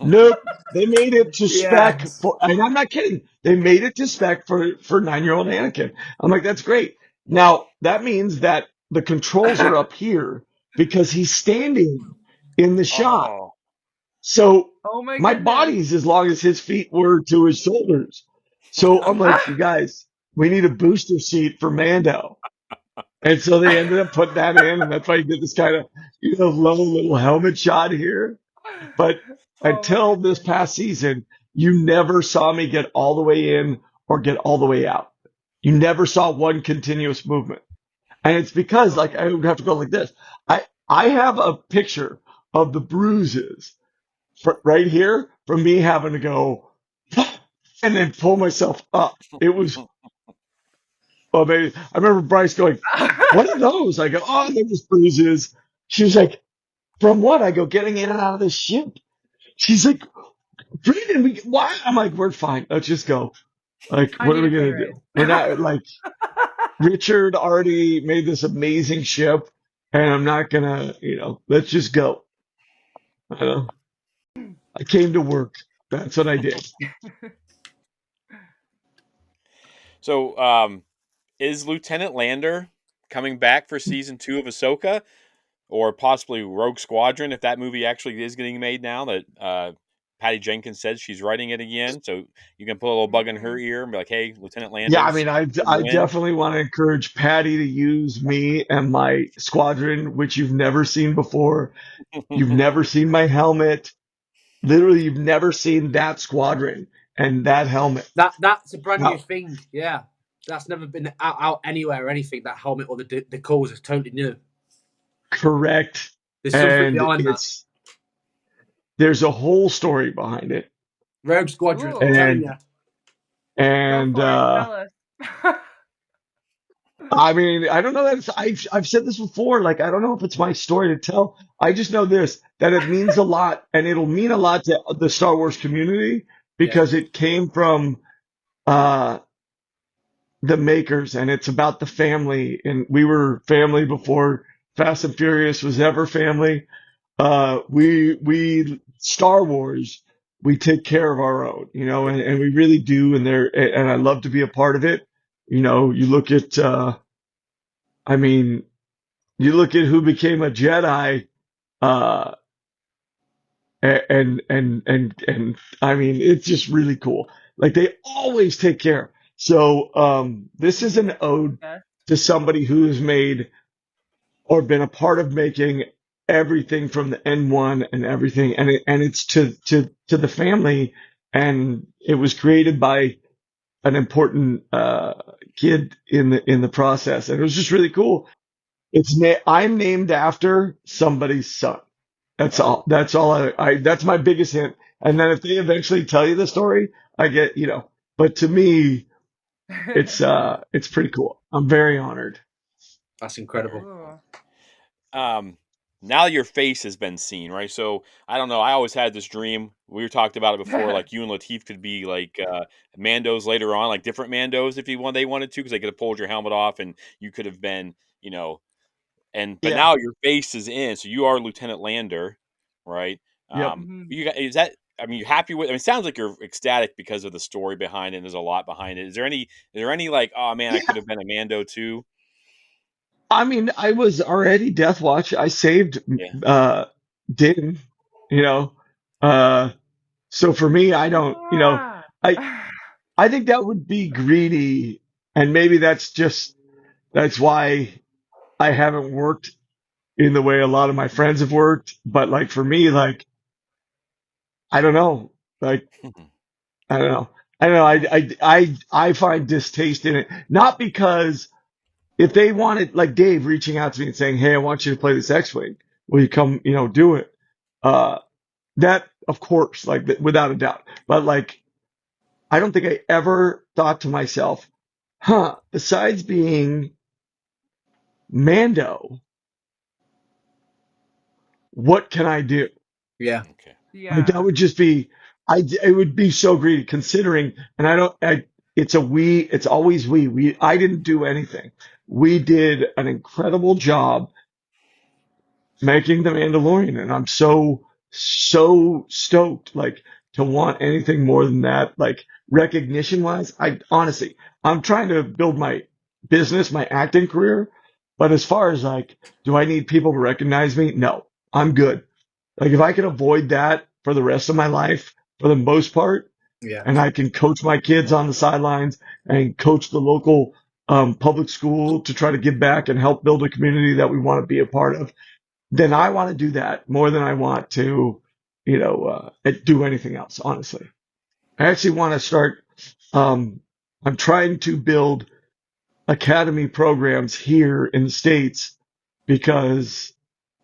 Nope. They made it to spec Yes. for, and I'm not kidding. They made it to spec for 9-year-old Anakin. I'm like, that's great. Now that means that the controls are up here because he's standing in the shot. Oh. So Oh my my goodness. body's as long as his feet were to his shoulders. So I'm like, you guys, we need a booster seat for Mando. And so they ended up putting that in, and that's why you get this kind of, low little helmet shot here. But Oh my until this goodness. past season, you never saw me get all the way in or get all the way out. You never saw one continuous movement. And it's because like I would have to go like this. I have a picture of the bruises right here from me having to go and then pull myself up. It was amazing. I remember Bryce going, "What are those?" I go, "Oh, they're just bruises." She was like, "From what?" I go, "Getting in and out of the ship." She's like, "Brandon, why?" I'm like, "We're fine. Let's just go. Like, I what are need we a plane gonna ride. do?" And I like Richard already made this amazing ship, and I'm not gonna, let's just go. I know. I came to work. That's what I did. So, is Lieutenant Lander coming back for season 2 of Ahsoka, or possibly Rogue Squadron if that movie actually is getting made now that Patty Jenkins says she's writing it again? So you can put a little bug in her ear and be like, "Hey, Lieutenant Yeah, I Lander's mean, in the I wind." definitely want to encourage Patty to use me and my squadron, which you've never seen before. You've never seen my helmet. Literally, you've never seen that squadron and that helmet. That's a brand new Now, thing. Yeah, that's never been out anywhere or anything. That helmet or the cause is totally new. correct. There's something And behind that. there's a whole story behind it. Rogue Squadron, I'm Ooh, telling And, you. go and, for it. Tell us. I mean, I don't know that I've said this before. Like, I don't know if it's my story to tell. I just know this, that it means a lot and it'll mean a lot to the Star Wars community Yeah, because it came from, uh, the makers and it's about the family. And we were family before Fast and Furious was ever family. Star Wars, we take care of our own, and we really do. And I love to be a part of it. You look at, I mean, you look at who became a Jedi, uh, and I mean, it's just really cool. Like they always take care. So, this is an ode Yes. to somebody who has made or been a part of making everything from the N1 and everything. And it's to the family. And it was created by an important, kid in the process. And it was just really cool. I'm named after somebody's son. That's Oh, all. That's all. That's my biggest hint. And then if they eventually tell you the story, I get, but to me, it's pretty cool. I'm very honored. that's very incredible. cool. Ooh. Now your face has been seen, right? So I don't know. I always had this dream. We were talked about it before. Like you and Latif could be like Mandos later on, like different Mandos if they wanted to, because they could have pulled your helmet off and you could have been, but Yeah. now your face is in, so you are Lieutenant Lander, right? Yep. Mhm. You got is that? I mean, you happy with? I mean, it sounds like you're ecstatic because of the story behind it. And there's a lot behind it. Is there any like, oh man, I Yeah. could have been a Mando too? I mean, I was already Death Watch. I saved, Yeah. uh, Din, you know, uh, so for me, I don't, Ah. I, I think that would be greedy. And maybe that's why I haven't worked in the way a lot of my friends have worked. But like for me, like, I don't know, like, I don't know. I don't know. I find distaste in it, not because if they wanted, like Dave reaching out to me and saying, "Hey, I want you to play this X-Wing. Will you come, do it?" Uh, that, of course, like without a doubt. But like, I don't think I ever thought to myself, besides being Mando, what can I do? Yeah, Okay. Like that Yeah. would just be, it would be so greedy considering, and it's always I didn't do anything. We did an incredible job making the Mandalorian, and I'm so stoked, like to want anything more than that, like recognition wise. I honestly, I'm trying to build my business, my acting career, but as far as like, do I need people to recognize me? No, I'm good. Like if I can avoid that for the rest of my life, for the most part, yeah, and I can coach my kids on the sidelines and coach the local public school to try to give back and help build a community that we want to be a part of, then I want to do that more than I want to, do anything else. Honestly, I actually want to start. Um, I'm trying to build academy programs here in the States because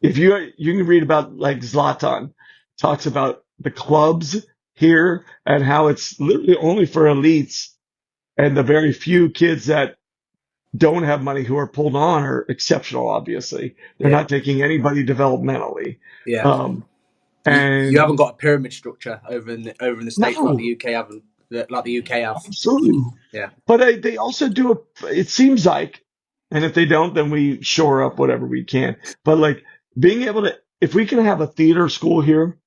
if you can read about like Zlatan talks about the clubs here and how it's literally only for elites and the very few kids that don't have money who are pulled on are exceptional. Obviously, they're yeah, not taking anybody developmentally. yeah. Um, You haven't and got a pyramid structure over in the states like the no, UK haven't like the UK have. absolutely. Yeah, But they also do it seems like, and if they don't, then we shore up whatever we can. But like being able to if we can have a theater school here,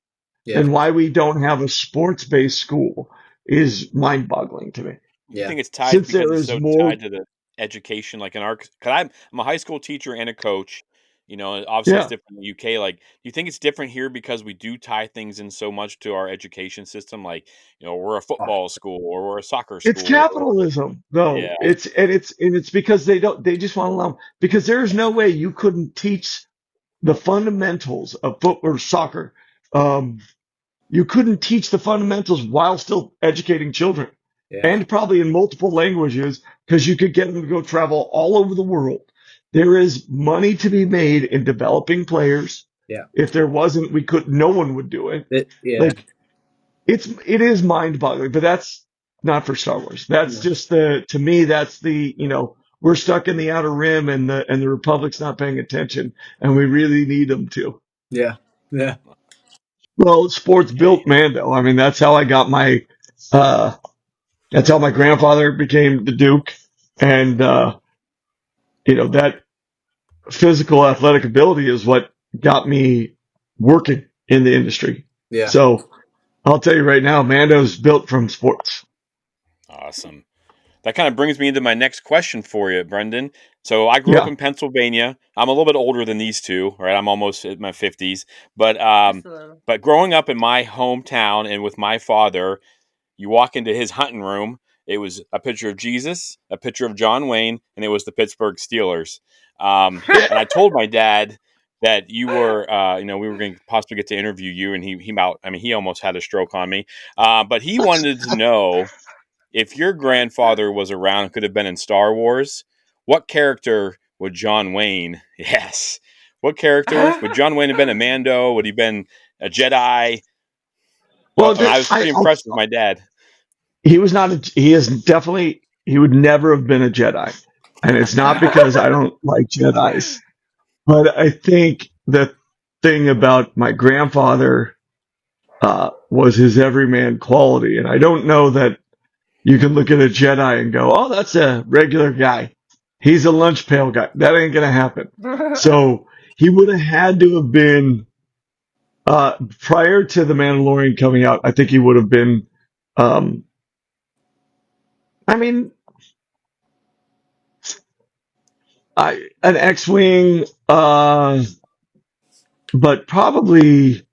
Yeah. then why we don't have a sports-based school is mind-boggling to me. You Yeah. think it's tied Since because there it's is so more, tied to the education, like in our? Because I'm a high school teacher and a coach. You know, and obviously it's yeah, different in the UK. Like, do you think it's different here because we do tie things in so much to our education system? Like, you know, we're a Oh, football school or we're a soccer it's school. Or, capitalism though. yeah, It's because they just want to allow, because there's no way you couldn't teach the fundamentals of football or soccer. Um, You couldn't teach the fundamentals while still educating children, yeah. and probably in multiple languages, because you could get them to go travel all over the world. There is money to be made in developing players. Yeah. If there wasn't, no one would do it. Yeah. Like it is mind boggling, but that's not for Star Wars. That's No. just to me, that's we're stuck in the outer rim and the Republic's not paying attention and we really need them to. Yeah. Yeah. Well, sports yeah, built Mando. I mean, uh, that's how my grandfather became the Duke. And, that physical athletic ability is what got me working in the industry. Yeah. So I'll tell you right now, Mando's built from sports. awesome. That kind of brings me into my next question for you, Brendan. So I grew up Yeah. in Pennsylvania. I'm a little bit older than these two, right? I'm almost in my 50s. But Just a little. but growing up in my hometown and with my father, you walk into his hunting room. It was a picture of Jesus, a picture of John Wayne, and it was the Pittsburgh Steelers. And I told my dad that you were, we were going to possibly get to interview you, and he almost had a stroke on me. But he wanted to know if your grandfather was around and could have been in Star Wars, what character would John Wayne? Yes, what character would John Wayne have been? A Mando? Would he been a Jedi? Well, And I was pretty impressed with my dad. he was not, he is definitely, he would never have been a Jedi. And it's not because I don't like Jedis, but I think the thing about my grandfather, was his everyman quality. And I don't know that you can look at a Jedi and go, oh, that's a regular guy. He's a lunch pail guy. That ain't going to happen. So he would have had to have been, prior to the Mandalorian coming out, I think he would have been, um, I mean, an X-wing, but probably,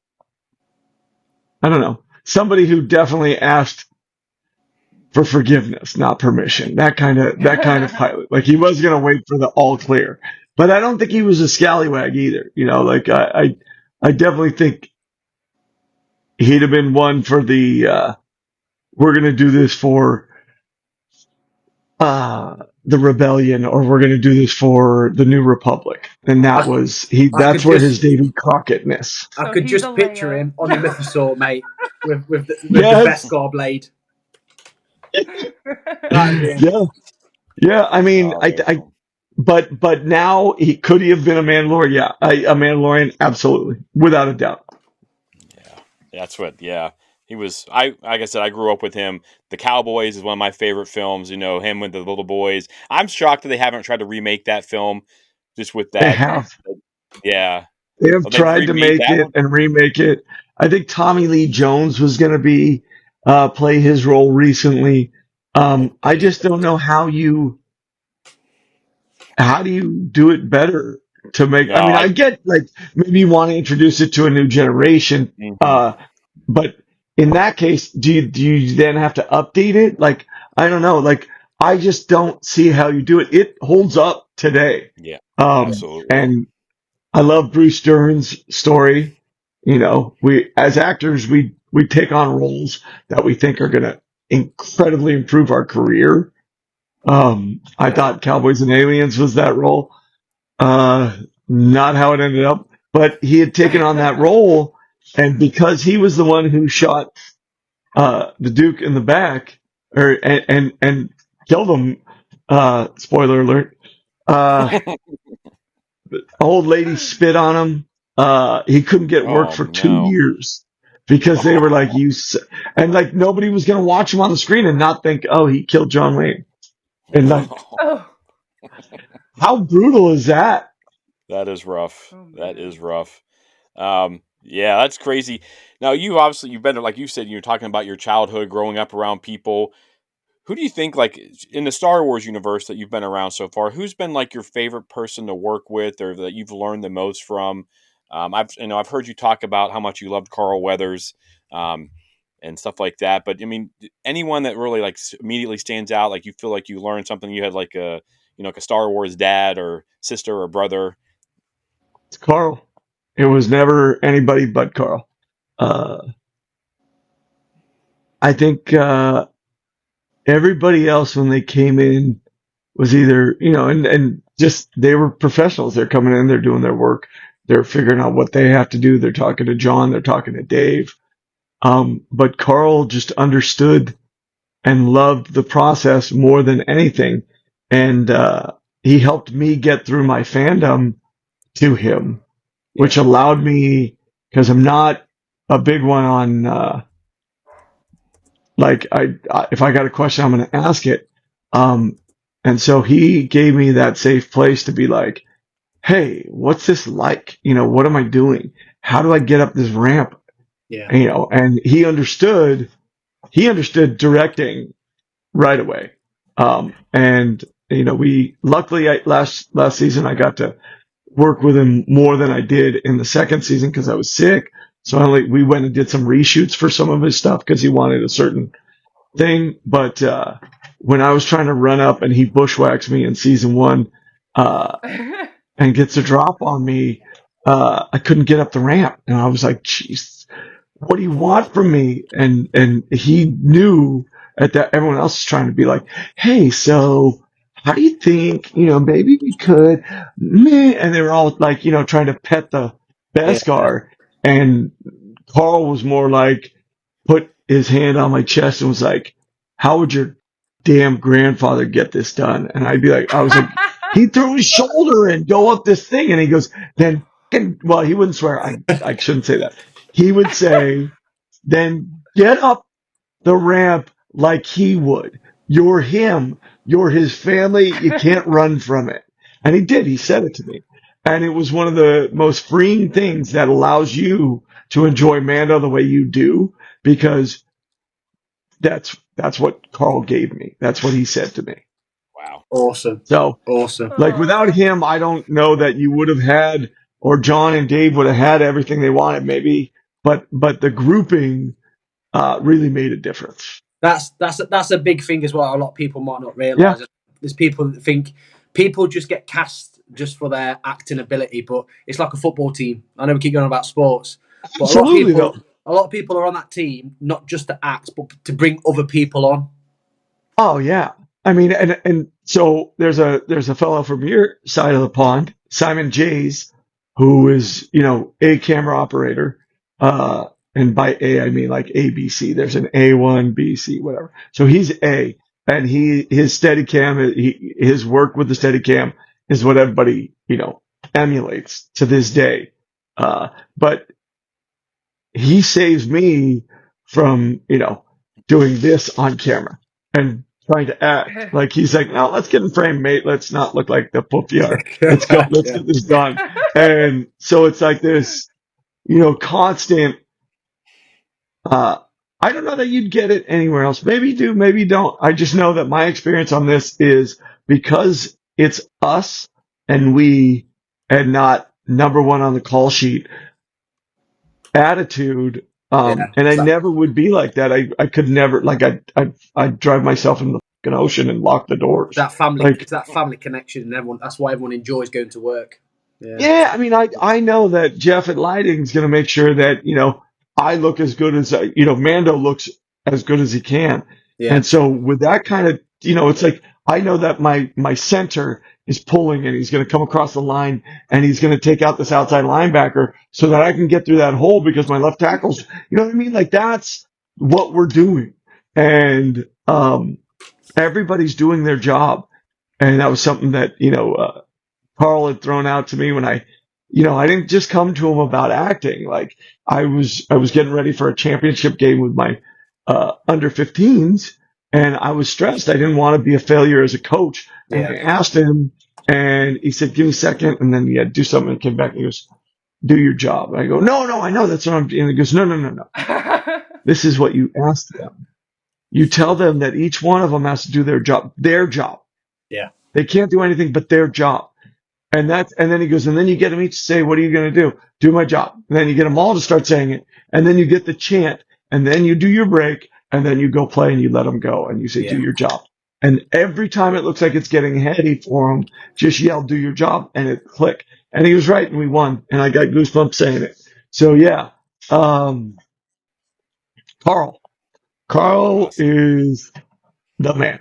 I don't know, somebody who definitely asked for forgiveness, not permission. That kind of pilot. Like he was gonna wait for the all clear, but I don't think he was a scallywag either. Like I definitely think he'd have been one for the we're gonna do this for the rebellion, or we're gonna do this for the New Republic, and that I, was he. I could That's where his just Davy Crockettness. I So could he's a just picture Leia. him on the Mythosaur, mate, with the Yes, Beskar blade. That'd be him. yeah, yeah. I mean, Oh, very cool. but now could he have been a Mandalorian? Yeah, a Mandalorian, absolutely, without a doubt. Yeah, that's what. Yeah, he was. Like I said, I grew up with him. The Cowboys is one of my favorite films. You know, him with the little boys. I'm shocked that they haven't tried to remake that film. Just with They that, have yeah. they have Oh, they've tried to remade make that it one. and remake it. I think Tommy Lee Jones was going to be play his role recently. I just don't know how do you do it better to make. I No, mean, I get like maybe you want to introduce it to a new generation, mhm. but in that case, do you then have to update it? Like, I don't know. Like, I just don't see how you do it. It holds up today. Yeah, absolutely. And I love Bruce Dern's story. We as actors, we take on roles that we think are going to incredibly improve our career. I Yeah. thought Cowboys and Aliens was that role. Not how it ended up, but he had taken on that role, and because he was the one who shot the Duke in the back, and killed him. Spoiler alert. Old lady spit on him. He couldn't get work Oh for two no. years because they were like, and like nobody was going to watch him on the screen and not think, oh, he killed John Wayne. And like, Oh, how brutal is that? That is rough. oh That man. is rough. Yeah, that's crazy. Now, you've been, like you said, you're talking about your childhood growing up around people. Who do you think, like, in the Star Wars universe that you've been around so far, who's been like your favorite person to work with, or that you've learned the most from? I've heard you talk about how much you loved Carl Weathers, um, and stuff like that. But I mean, anyone that really like immediately stands out, like you feel like you learned something, you had like like a Star Wars dad or sister or brother. It's Carl. It was never anybody but Carl. Uh, I think everybody else when they came in was either, and just they were professionals. They're coming in, they're doing their work, they're figuring out what they have to do. They're talking to John, they're talking to Dave. But Carl just understood and loved the process more than anything. And he helped me get through my fandom to him, which allowed me, because I'm not a big one on, if I got a question, I'm going to ask it. And so he gave me that safe place to be like, hey, what's this like? What am I doing? How do I get up this ramp? Yeah. And he understood directing right away. And we luckily last season I got to work with him more than I did in the second season because I was sick. So we went and did some reshoots for some of his stuff because he wanted a certain thing. But when I was trying to run up and he bushwhacks me in season 1 and gets a drop on me, I couldn't get up the ramp, and I was like, "Jeez, what do you want from me?" And he knew at that everyone else is trying to be like, "Hey, so how do you think, maybe we could, meh," and they were all like, trying to pet the Yeah. Beskar, and Carl was more like, put his hand on my chest and was like, "How would your damn grandfather get this done?" And I was like, he'd throw his shoulder and go up this thing, and he goes, then, well, he wouldn't swear. I shouldn't say that. He would say, then get up the ramp like he would. You're him. You're his family. You can't run from it. And he did. He said it to me. And it was one of the most freeing things that allows you to enjoy Mando the way you do, because that's what Carl gave me. That's what he said to me. Wow. Awesome. So, Awesome. like, without him, I don't know that you would have had, or John and Dave would have had everything they wanted, maybe. But the grouping really made a difference. That's a big thing as well. A lot of people might not Yeah, realise. There's people that think people just get cast just for their acting ability, but it's like a football team. I know we keep going on about sports, but absolutely, though. a lot of people are on that team not just to act, but to bring other people on. Oh yeah. I mean, and so there's a fellow from your side of the pond, Simon Jays, who is, a camera operator. And by A, I mean like ABC. There's an A1, BC, whatever. So he's A, and his Steadicam, his work with the Steadicam is what everybody, emulates to this day. But he saves me from, doing this on camera and trying to act like he's like, no, let's get in frame, mate. Let's not look like the poop you are. Let's go. Let's get this done. And so it's like this, constant, I don't know that you'd get it anywhere else. Maybe you do, maybe you don't. I just know that my experience on this is because it's us and we, and not number one on the call sheet attitude. And I never would be like that. I could never, like, I'd drive myself in the fucking ocean and lock the doors. That family, Like, it's that family connection, and everyone. That's why everyone enjoys going to work. yeah, I mean, I know that Jeff at Lighting is going to make sure that, I look as good as, Mando looks as good as he can. Yeah. And so with that kind of, it's like, I know that my center is pulling and he's going to come across the line and he's going to take out this outside linebacker so that I can get through that hole because my left tackle's, you know what I mean? Like, that's what we're doing. And, everybody's doing their job. And that was something that, Carl had thrown out to me when I didn't just come to him about acting. Like, I was getting ready for a championship game with my under 15s, and I was stressed. I didn't want to be a failure as a coach. And I asked him, and he said, "Give me a second," and then he had to do something and came back and he goes, do your job. I go, no, I know that's what I'm doing. And he goes, no. This is what you ask them. You tell them that each one of them has to do their job. Yeah. They can't do anything but their job. And then he goes, and then you get them each to say, what are you going to do? Do my job. And then you get them all to start saying it. And then you get the chant. And then you do your break. And then you go play and you let them go. And you say, do your job. And every time it looks like it's getting heady for them, just yell, do your job. And it click. And he was right. And we won. And I got goosebumps saying it. So yeah. Carl is the man.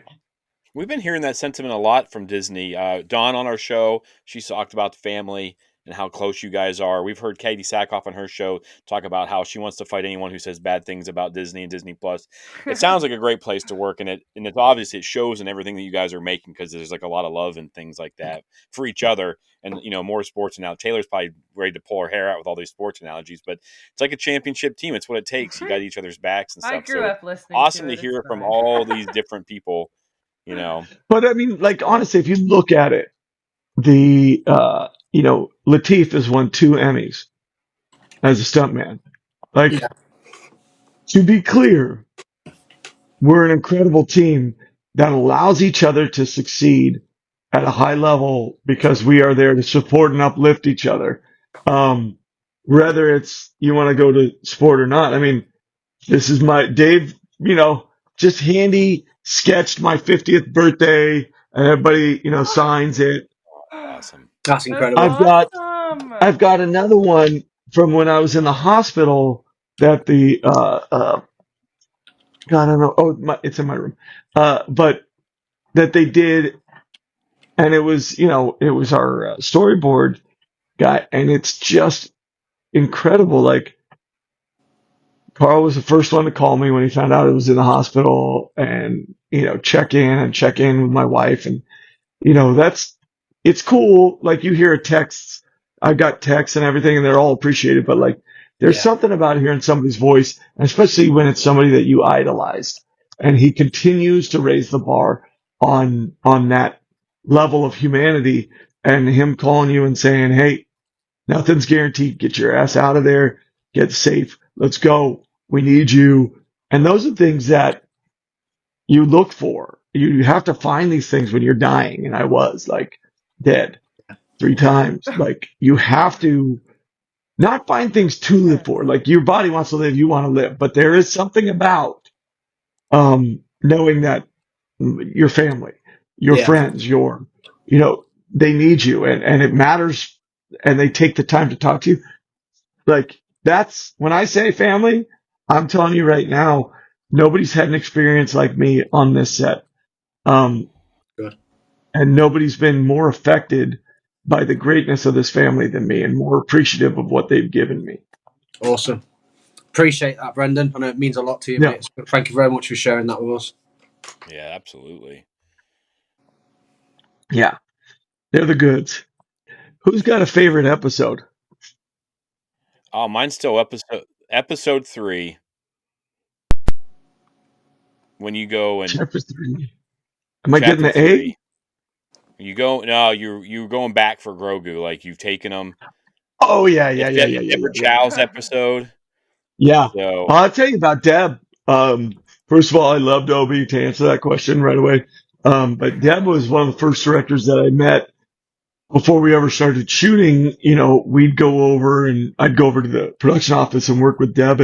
We've been hearing that sentiment a lot from Disney. Dawn on our show, she talked about the family and how close you guys are. We've heard Katie Sackhoff on her show talk about how she wants to fight anyone who says bad things about Disney and Disney Plus. It sounds like a great place to work, and it's obvious it shows in everything that you guys are making, because there's like a lot of love and things like that for each other, and more sports now. Taylor's probably ready to pull her hair out with all these sports analogies, but it's like a championship team. It's what it takes. You got each other's backs and stuff. I grew up listening. Awesome to hear from all these different people. But I mean, like, honestly, if you look at it, Lateef has won 2 Emmys as a stuntman. Like, to be clear, we're an incredible team that allows each other to succeed at a high level because we are there to support and uplift each other. Whether it's you want to go to sport or not. I mean, this is Dave, just handy sketched my 50th birthday, and everybody, signs it. Awesome. That's incredible. I've got another one from when I was in the hospital that God, I don't know. Oh, it's in my room. But that they did, and it was our storyboard guy, and it's just incredible. Like, Carl was the first one to call me when he found out I was in the hospital, and check in with my wife, and it's cool. Like, you hear texts, I got texts and everything, and they're all appreciated, but like, there's something about hearing somebody's voice, especially when it's somebody that you idolized, and he continues to raise the bar on that level of humanity, and him calling you and saying, hey, nothing's guaranteed. Get your ass out of there. Get safe. Let's go. We need you. And those are things that you look for. You have to find these things when you're dying. And I was like dead 3 times. Like, you have to not find things to live for. Like, your body wants to live. You want to live. But there is something about, knowing that your family, your friends, they need you, and it matters, and they take the time to talk to you. Like, that's when I say family, I'm telling you right now, nobody's had an experience like me on this set. Good. And nobody's been more affected by the greatness of this family than me, and more appreciative of what they've given me. Awesome. Appreciate that, Brendan. I know it means a lot to you, mate. Thank you very much for sharing that with us. Yeah, absolutely. Yeah, they're the goods. Who's got a favorite episode? Oh, mine's still episode 3. When you go and Chapter 3. Am I getting the 3. A? You're going back for Grogu. Like, you've taken him. Oh yeah. Chow's episode. Yeah. So I'll tell you about Deb. First of all, I loved Obi, to answer that question right away. But Deb was one of the first directors that I met before we ever started shooting. We'd go over, and I'd go over to the production office and work with Deb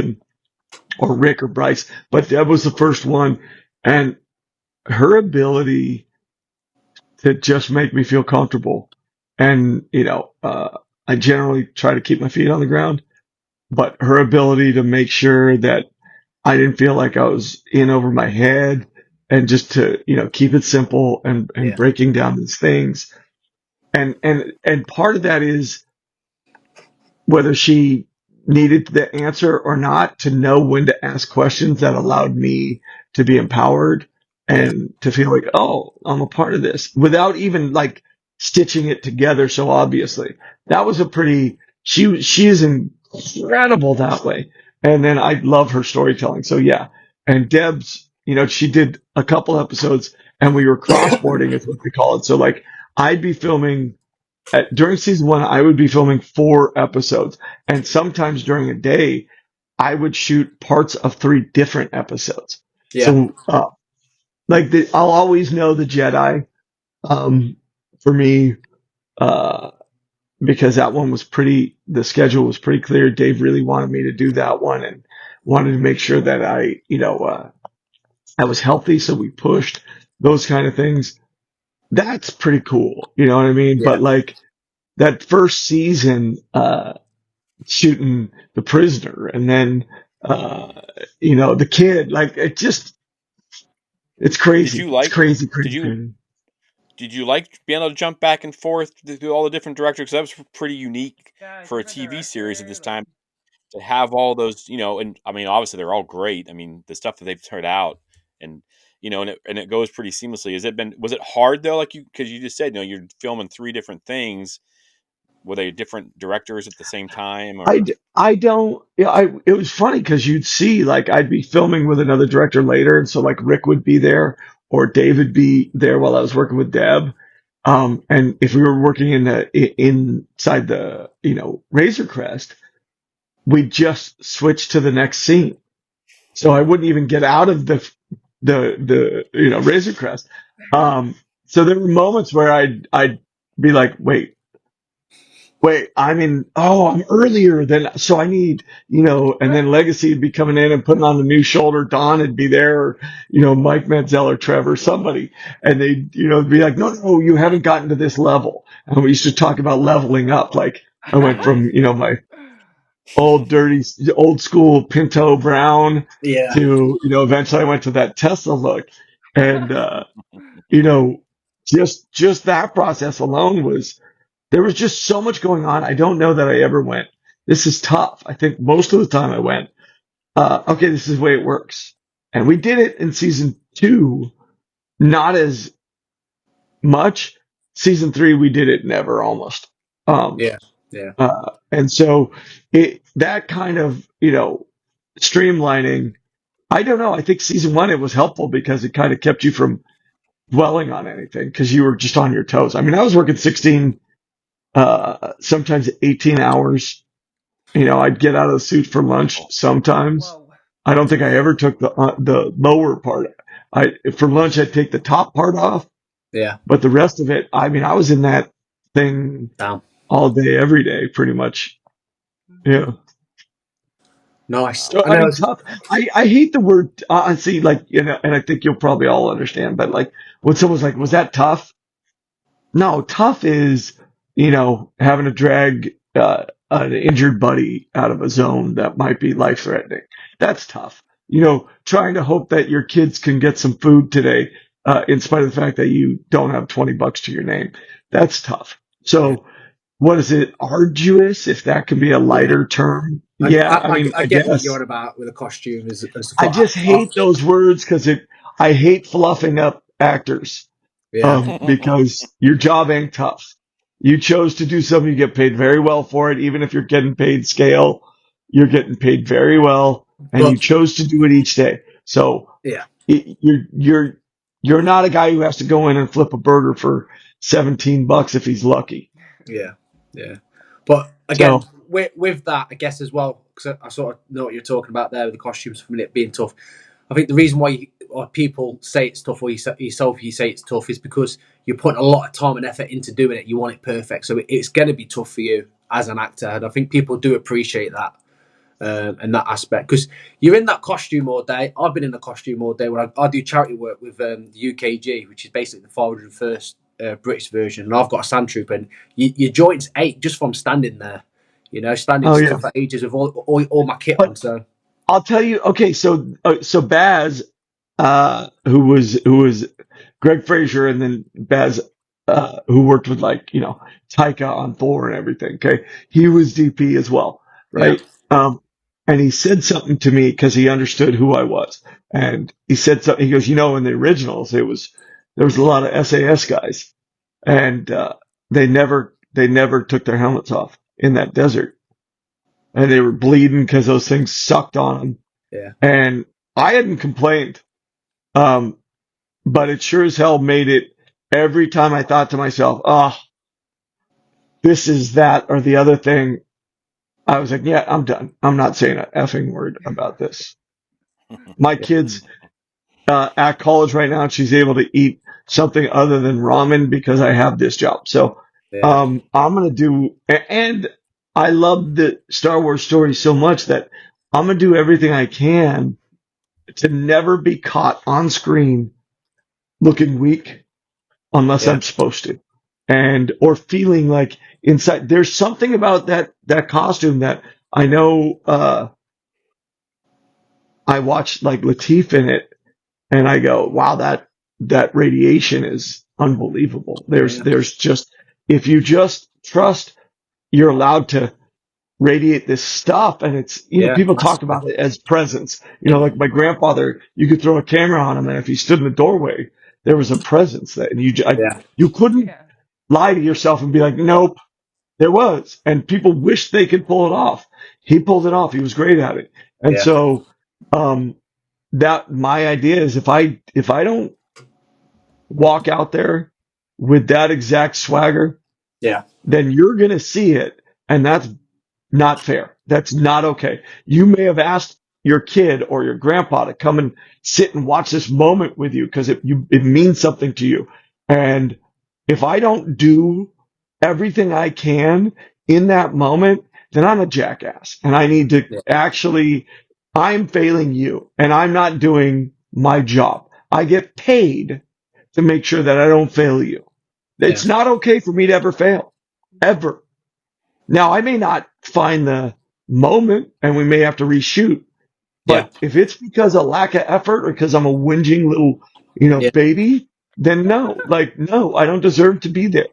or Rick or Bryce. But Deb was the first one, and her ability to just make me feel comfortable. And, I generally try to keep my feet on the ground, but her ability to make sure that I didn't feel like I was in over my head, and just to, keep it simple and breaking down these things. And part of that is whether she needed the answer or not, to know when to ask questions that allowed me to be empowered and to feel like, oh, I'm a part of this, without even like stitching it together so obviously. That was she is incredible that way. And then I love her storytelling. So yeah. And Deb's, she did a couple episodes, and we were crossboarding is what they call it. So like, I'd be filming during season 1, I would be filming 4 episodes, and sometimes during a day, I would shoot parts of 3 different episodes. Yeah. So, I'll always know the Jedi. For me, uh, because that one was the schedule was pretty clear. Dave really wanted me to do that one and wanted to make sure that I was healthy. So we pushed those kind of things. That's pretty cool. You know what I mean? Yeah. But like that first season, shooting the prisoner and then, the kid, like it's Did crazy. you It's like? crazy, Did crazy, you crazy. did you like being able to jump back and forth to all the different directors? 'Cause that was pretty unique Yeah, for a different TV series at director. this Like, time to have all those, and I mean, obviously they're all great. I mean, the stuff that they've turned out, and and it goes pretty seamlessly. Was it hard though? Like because you just said, you're filming 3 different things. Were they different directors at the same time, or I don't, yeah, it was funny because you'd see, like, I'd be filming with another director later. And so, like, Rick would be there or Dave would be there while I was working with Deb. And if we were working inside the, Razor Crest, we'd just switch to the next scene. So I wouldn't even get out of the Razor Crest. So there were moments where I'd be like, wait, I'm earlier than, so I need, and then Legacy would be coming in and putting on the new shoulder. Don would be there, or, Mike Manzel or Trevor, somebody. And they'd, be like, no, you haven't gotten to this level. And we used to talk about leveling up. Like I went from, my old school Pinto Brown Yeah. to, eventually I went to that Tesla look. And, you know, just that process alone there was just so much going on. I don't know that I ever went, this is tough. I think most of the time I went, okay, this is the way it works. And we did it in season 2, not as much. Season 3, we did it never almost. Um, Yeah. Yeah. and so that kind of, streamlining, I don't know. I think season 1, it was helpful because it kind of kept you from dwelling on anything because you were just on your toes. I mean, I was working 16, sometimes 18 hours. I'd get out of the suit for lunch sometimes. whoa. I don't think I ever took the lower part. For lunch, I'd take the top part off, Yeah. but the rest of it, I mean, I was in that thing Damn. all day, every day, pretty much. Yeah. Nice. wow? So, I I know. mean, tough. I hate the word, see, like, and I think you'll probably all understand, but like when someone's like, was that tough? No, tough is, having to drag an injured buddy out of a zone that might be life threatening. That's tough. Trying to hope that your kids can get some food today, in spite of the fact that you don't have $20 to your name. That's tough. Yeah. So what is it? Arduous, if that can be a Yeah. lighter term. I, Yeah, I I, mean, I I get what you're guess. on about with the costume as I far. just hate those words because I hate fluffing up actors. Yeah. Because your job ain't tough. You chose to do something, you get paid very well for it. Even if you're getting paid scale, you're getting paid very well, and you But chose to do it each day. So yeah. you're not a guy who has to go in and flip a burger for $17 if he's lucky. Yeah. Yeah. But again, So with that, I guess as well, because I sort of know what you're talking about there with the costumes for a minute being tough. I think the reason why or people say it's tough, or yourself, you say it's tough, is because you're putting a lot of time and effort into doing it. You want it perfect, so it's going to be tough for you as an actor, and I think people do appreciate that and that aspect because you're in that costume all day. I've been in the costume all day when I do charity work with the UKG, which is basically the 401st British version, and I've got a sand trooper, and your joints ache just from standing there. Standing oh still yeah, for ages with all my kit on. but So I'll tell you. Okay, so Baz, who was Greg Fraser, and then Baz, who worked with like Taika on Thor and everything. Okay, he was DP as well, yeah, right? And he said something to me because he understood who I was, and he said something. He goes, in the originals, there was a lot of SAS guys, and they never took their helmets off in that desert, and they were bleeding because those things sucked on them, yeah, and I hadn't complained. Um, but it sure as hell made it every time I thought to myself, oh, this is that or the other thing, I was like, yeah, I'm done. I'm not saying an effing word about this. My kid's at college right now, and she's able to eat something other than ramen because I have this job. So Yeah. I'm gonna do, and I love the Star Wars story so much that I'm gonna do everything I can to never be caught on screen looking weak unless Yeah. I'm supposed to, and or feeling like inside. There's something about that costume that I know. I watched like Latif in it, and I go, wow, that radiation is unbelievable. Yeah. There's just, if you just trust, you're allowed to radiate this stuff. And it's, Yeah. people talk Massively. about it as presence. Like my grandfather, you could throw a camera on him, and if he stood in the doorway, there was a presence that, and Yeah. you couldn't Yeah. lie to yourself and be like, nope, there was. And people wish they could pull it off. He pulled it off. He was great at it. And Yeah. so, um, that my idea is if I don't walk out there with that exact swagger, Yeah. then you're going to see it. And that's not fair. That's not okay. You may have asked your kid or your grandpa to come and sit and watch this moment with you because it means something to you. And if I don't do everything I can in that moment, then I'm a jackass and I need to Yeah. actually, I'm failing you and I'm not doing my job. I get paid to make sure that I don't fail you. Yeah. It's not okay for me to ever fail, ever. Now, I may not find the moment and we may have to reshoot, Yeah. but if it's because of lack of effort or because I'm a whinging little, Yeah. baby, then no, no, I don't deserve to be there.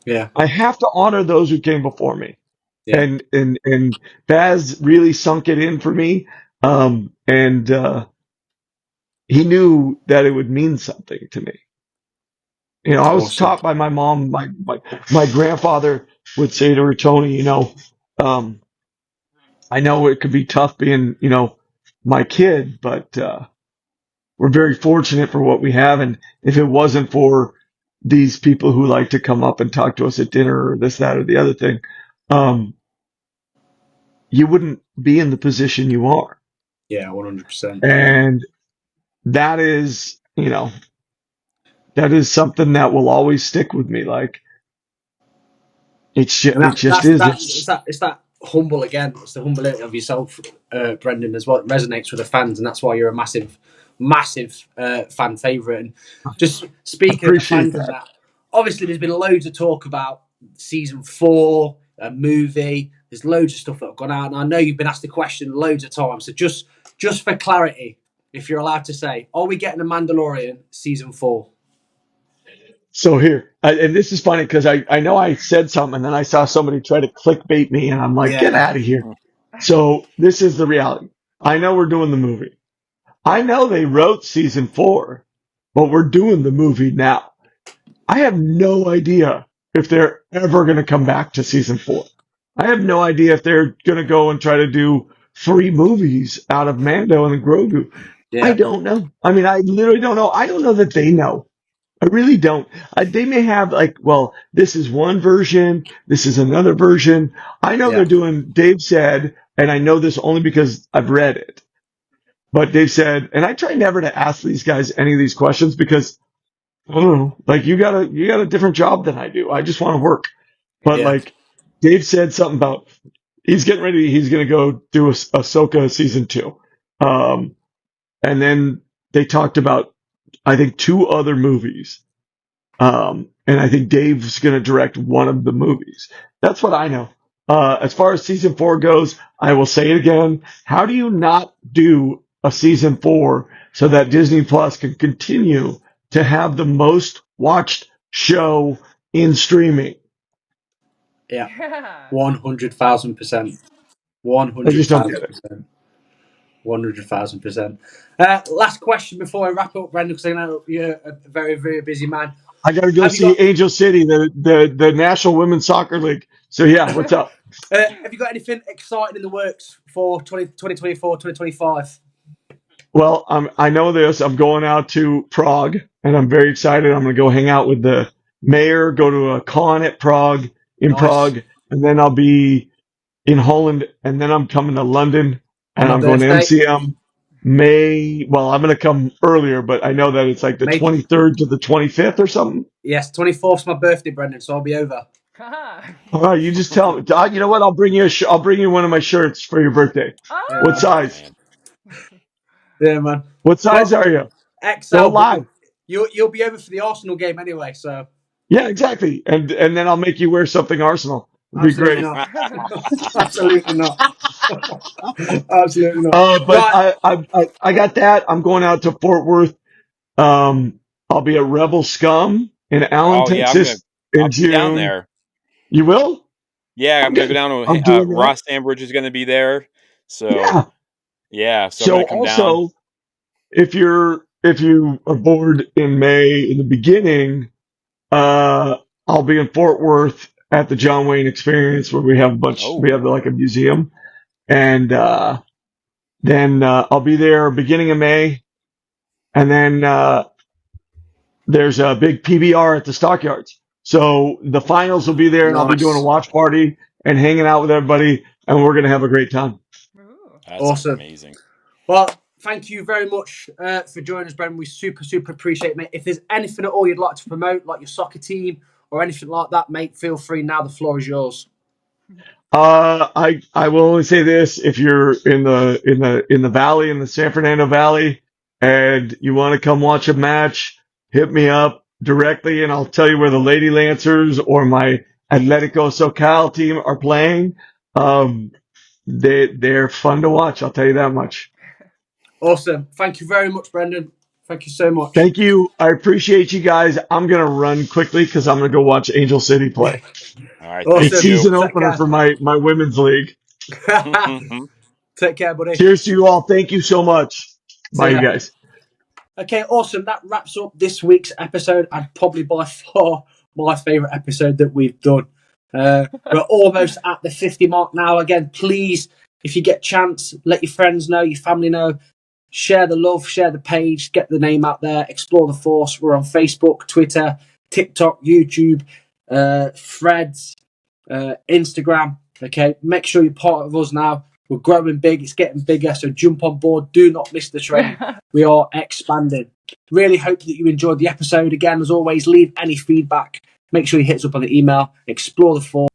Yeah. I have to honor those who came before me. Yeah. And Baz really sunk it in for me. And he knew that it would mean something to me. I was Awesome. taught by my mom, my grandfather would say to her, Tony, um, I know it could be tough being, my kid, but we're very fortunate for what we have. And if it wasn't for these people who like to come up and talk to us at dinner or this, that, or the other thing, um, you wouldn't be in the position you are. Yeah. 100%. And that is, that is something that will always stick with me. Like And it just is. it's that humble again. It's the humility of yourself, Brendan, as what resonates with the fans, and that's why you're a massive fan favourite. And just speaking of the Appreciate fans and that. that, obviously there's been loads of talk about season 4, a movie. There's loads of stuff that have gone out, and I know you've been asked the question loads of times. So just for clarity, if you're allowed to say, are we getting a Mandalorian season 4? So here, and this is funny because I know I said something and then I saw somebody try to clickbait me and I'm like, get Yeah, out of here. So this is the reality. I know we're doing the movie. I know they wrote season 4, but we're doing the movie now. I have no idea if they're ever going to come back to season 4. I have no idea if they're going to go and try to do 3 movies out of Mando and Grogu. I yeah, don't know. I mean, I literally don't know. I don't know that they know. I really don't. They may have like, well, this is one version, this is another version. I know yeah, they're doing, Dave said, and I know this only because I've read it, but Dave said, and I try never to ask these guys any of these questions because I don't know, like you got a different job than I do. I just want to work. But yeah, like Dave said something about he's getting ready, he's going to go do Ahsoka season 2. Um, and then they talked about, I think 2 other movies. And I think Dave's going to direct one of the movies. That's what I know. As far as season 4 goes, I will say it again. How do you not do a season 4 so that Disney Plus can continue to have the most watched show in streaming? yeah. Yeah. 100,000%. I just don't get it. 100,000%. 100,000%. Last question before I wrap up, Brendan, because I know you're a very, very busy man. I got to go Have you see got Angel City, the National Women's Soccer League. So yeah, what's up? have you got anything exciting in the works for 2024, 2025? Well, I know this. I'm going out to Prague, and I'm very excited. I'm going to go hang out with the mayor, go to a con at Prague, in Nice. Prague, and then I'll be in Holland, and then I'm coming to London, On and my I'm going to birthday. MCM May. Well, I'm going to come earlier, but I know that it's like the May 23rd to the 25th or something. Yes, 24th is my birthday, Brendan, so I'll be over. All right, you just tell me. You know what? I'll bring you I'll bring you one of my shirts for your birthday. Yeah, What man. Oh, size? man. Yeah, man. What size Well, are you? XL, Don't but lie. you'll be over for the Arsenal game anyway, so Yeah, exactly. And then I'll make you wear something Arsenal. It'll be absolutely great. not. Absolutely not. Absolutely not. But Right. I got that. I'm going out to Fort Worth. I'll be at Rebel Scum in Allen, Oh, yeah, Texas I'll in be down June. there. You will? Yeah, I'm gonna go Okay. down I'm to doing that. Ross Sandbridge is gonna be there. So Yeah. yeah, so I'm So gonna come down. also, if you are bored in May in the beginning, uh, I'll be in Fort Worth at the John Wayne Experience where we Oh, have like a museum, and then I'll be there beginning of May, and then there's a big PBR at the Stockyards. So the finals will be there, and I'll be doing a Nice. watch party and hanging out with everybody, and we're gonna have a great time. that sounds Awesome. amazing. Well, thank you very much for joining us, Brendan. We super appreciate it, mate. If there's anything at all you'd like to promote, like your soccer team or anything like that, mate, feel free now. The floor is yours. I will only say this: if you're in the valley, in the San Fernando Valley, and you want to come watch a match, hit me up directly, and I'll tell you where the Lady Lancers or my Atletico SoCal team are playing. Um, they're fun to watch. I'll tell you that much. Awesome. Thank you very much, Brendan. Thank you so much. Thank you. I appreciate you guys. I'm gonna run quickly because I'm gonna go watch Angel City play. All right, It's thank Awesome. you. season Take opener care. for my women's league. Take care, buddy. Cheers to you all. Thank you so much. Bye, See you ya. guys. Okay, awesome. That wraps up this week's episode, and probably by far my favourite episode that we've done. We're almost at the 50 mark now. Again, please, if you get a chance, let your friends know, your family know. Share the love, share the page, get the name out there, explore the force. We're on Facebook, Twitter, TikTok, YouTube, Threads, Instagram. Okay, make sure you're part of us now. We're growing big, it's getting bigger, so jump on board. Do not miss the train. We are expanding. Really hope that you enjoyed the episode. Again, as always, leave any feedback. Make sure you hit us up on the email, explore the force